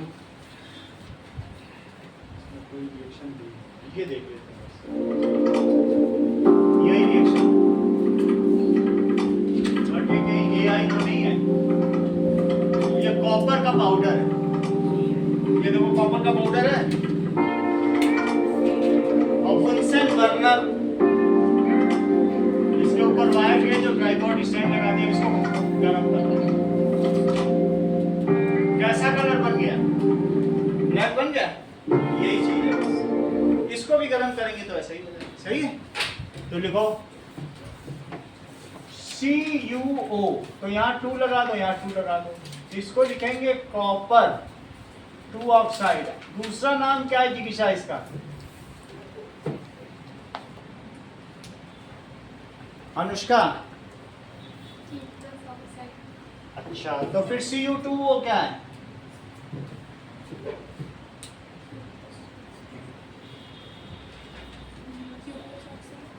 कोई रिएक्शन ये देख लेते हैं, यही रिएक्शन। और ये कहीं AI तो नहीं है, ये कॉपर का पाउडर है। ये देखो कॉपर का पाउडर है और फंक्शन बर्नर, इसके ऊपर वायर के जो ट्राइपॉड स्टैंड लगा दिया, इसको गर्म कर दो। कैसा कलर बन गया? ब्लैक बन गया। यही चीज है बस। इसको भी गर्म करेंगे तो ऐसा ही हो जाएगा। सही है? तो लिखो CuO, तो यहाँ 2 लगा दो, यहाँ 2 लगा दो। इसको लिखेंगे कॉपर 2 ऑक्साइड। दूसरा नाम क्या है जिगिशा इसका? अनुष्का? अच्छा, तो फिर Cu2O क्या है?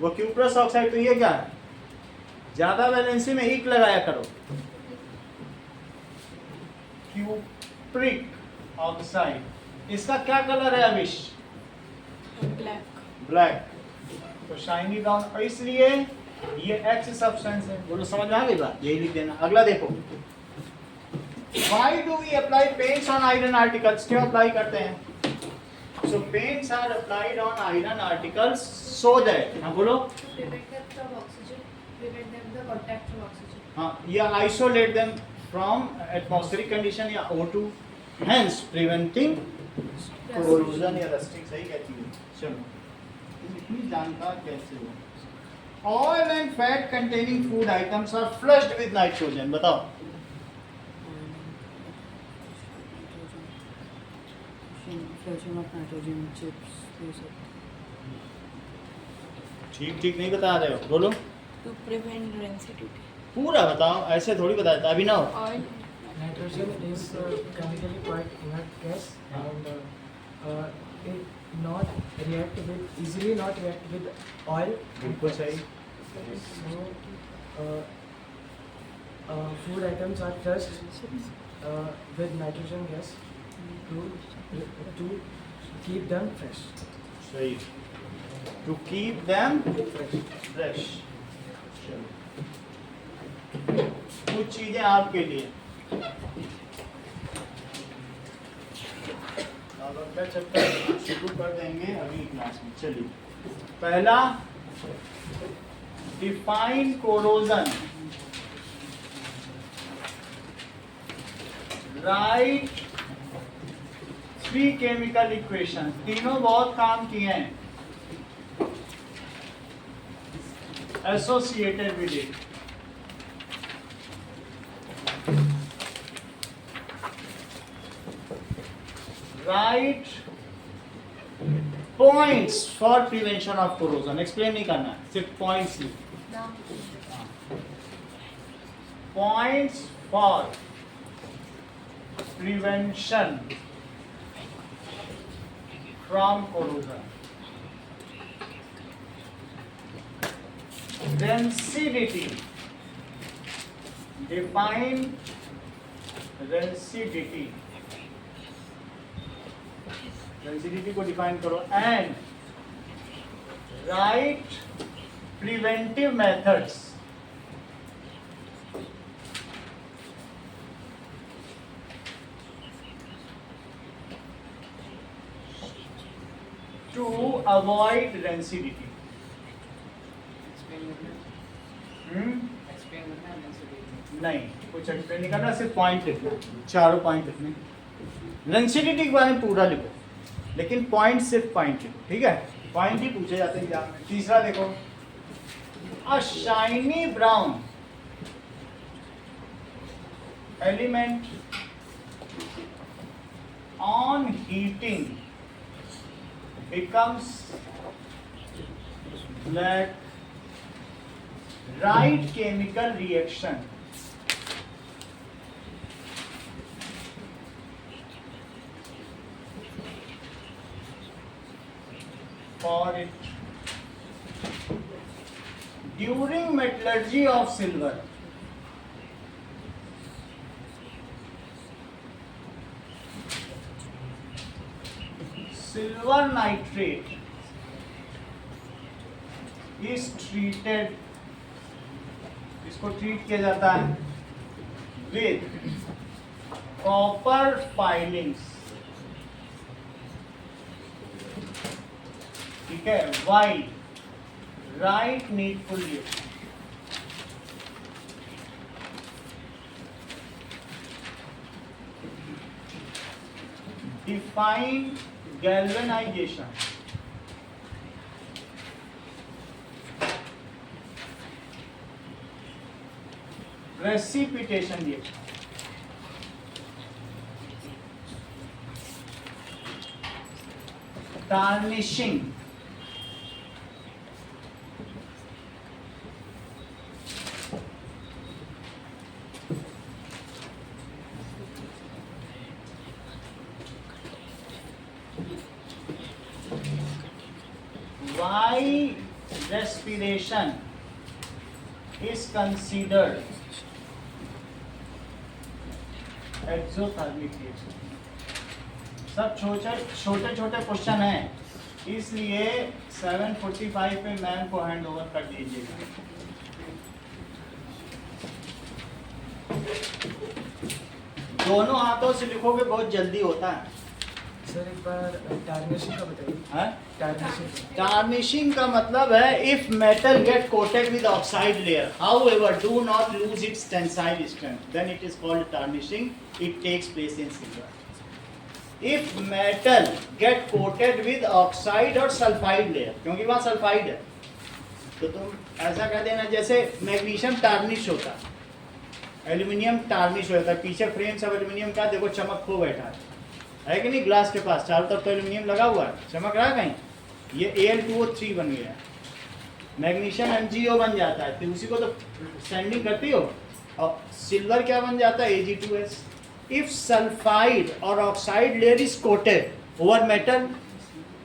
वो क्यूप्रस ऑक्साइड। तो ये क्या है? ज्यादा वैलेंसी में एक लगाया करो। Cupric oxide. इसका क्या कलर है अविश? ब्लैक। ब्लैक। तो शाइनी ब्राउन, और इसलिए ये X सब्सटेंस है। बोलो समझ में आ गई बात? यही लिख देना। अगला देखो, Why do we apply paints on iron articles? क्यों अप्लाई करते हैं? So paints are applied on iron articles so that, हाँ बोलो, prevent them from oxygen, prevent them the contact from oxygen. हाँ, या isolate them from atmospheric condition या O2, hence preventing कोरोजन या रस्टिंग सही कहती है। चलो तुम इतनी जानकार कैसे हो। Oil and fat containing food items are flushed with nitrogen, बताओ। फ्लशिंग ऑफ नाइट्रोजन चिप्स ये सब। ठीक ठीक नहीं बता रहे हो, बोलो To prevent rancidity. पूरा बताओ, ऐसे थोड़ी बताया था। अभी ना हो Oil. Nitrogen is chemically quite inert gas and it not react with easily not react with oil. बिल्कुल सही। So food items are flushed with nitrogen gas to keep them fresh. सही, to keep them Fresh. Fresh. कुछ चीजें आपके लिए, अब अगला चैप्टर शुरू कर देंगे अगली क्लास में। चलिए, पहला define corrosion, right 3 chemical equation. तीनों बहुत काम किए हैं, associated with it. Right points for prevention of corrosion. Explain नहीं करना है, सिर्फ points he. Points for prevention from corrosion. Rancidity, define rancidity, rancidity को define करो and write preventive methods. To avoid rancidity. Explain करना है density. नहीं, कुछ एक्सप्लेन नहीं करना, सिर्फ पॉइंट लिखना, चारों पॉइंट लिखने। रेंसिडिटी के बारे में पूरा लिखो, लेकिन पॉइंट सिर्फ पॉइंट लिखो, ठीक है। पॉइंट ही पूछे जाते हैं एग्जाम में। तीसरा देखो, अ shiny brown element on heating becomes black. Right chemical reaction. For it. During metallurgy of silver. Silver nitrate is treated, इसको ट्रीट किया जाता है with copper filings, ठीक है। Why? Right needful reaction. Define galvanization. Precipitation reaction. Tarnishing. Why respiration is considered exothermic reaction? सब छोटे छोटे क्वेश्चन हैं, इसलिए 7:45 पे मैम को हैंड ओवर कर दीजिएगा। दोनों हाथों से लिखोगे बहुत जल्दी होता है। सर एक बार टार्निशिंग का बताइए। हाँ? टार्निशिंग टार्निशिंग का मतलब है if metal get coated with oxide layer, however do not lose its tensile strength, then it is called tarnishing. It takes place in silver. If metal get coated with oxide और सल्फाइड लेयर, क्योंकि वहाँ सल्फाइड है, तो तुम ऐसा कह देना जैसे मैग्नीशियम टार्निश होता है, एल्यूमिनियम टार्निश होता है, पीछे फ्रेम सब एल्यूमिनियम का, देखो चमक खो बैठा है कि नहीं, ग्लास के पास चारों तरफ तो एल्यूमिनियम लगा हुआ है, चमक रहा है कहीं, ये Al2O3 बन गया, मैग्नीशियम MgO बन जाता है, तो उसी को तो सैंडिंग करती हो, और सिल्वर क्या बन जाता है Ag2S। इफ सल्फाइड और oxide layer is coated over metal,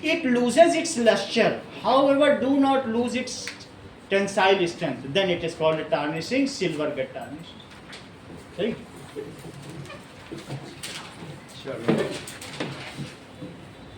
it loses its luster, however do not lose its tensile strength, then it is called tarnishing, silver get tarnished। सही, चलो।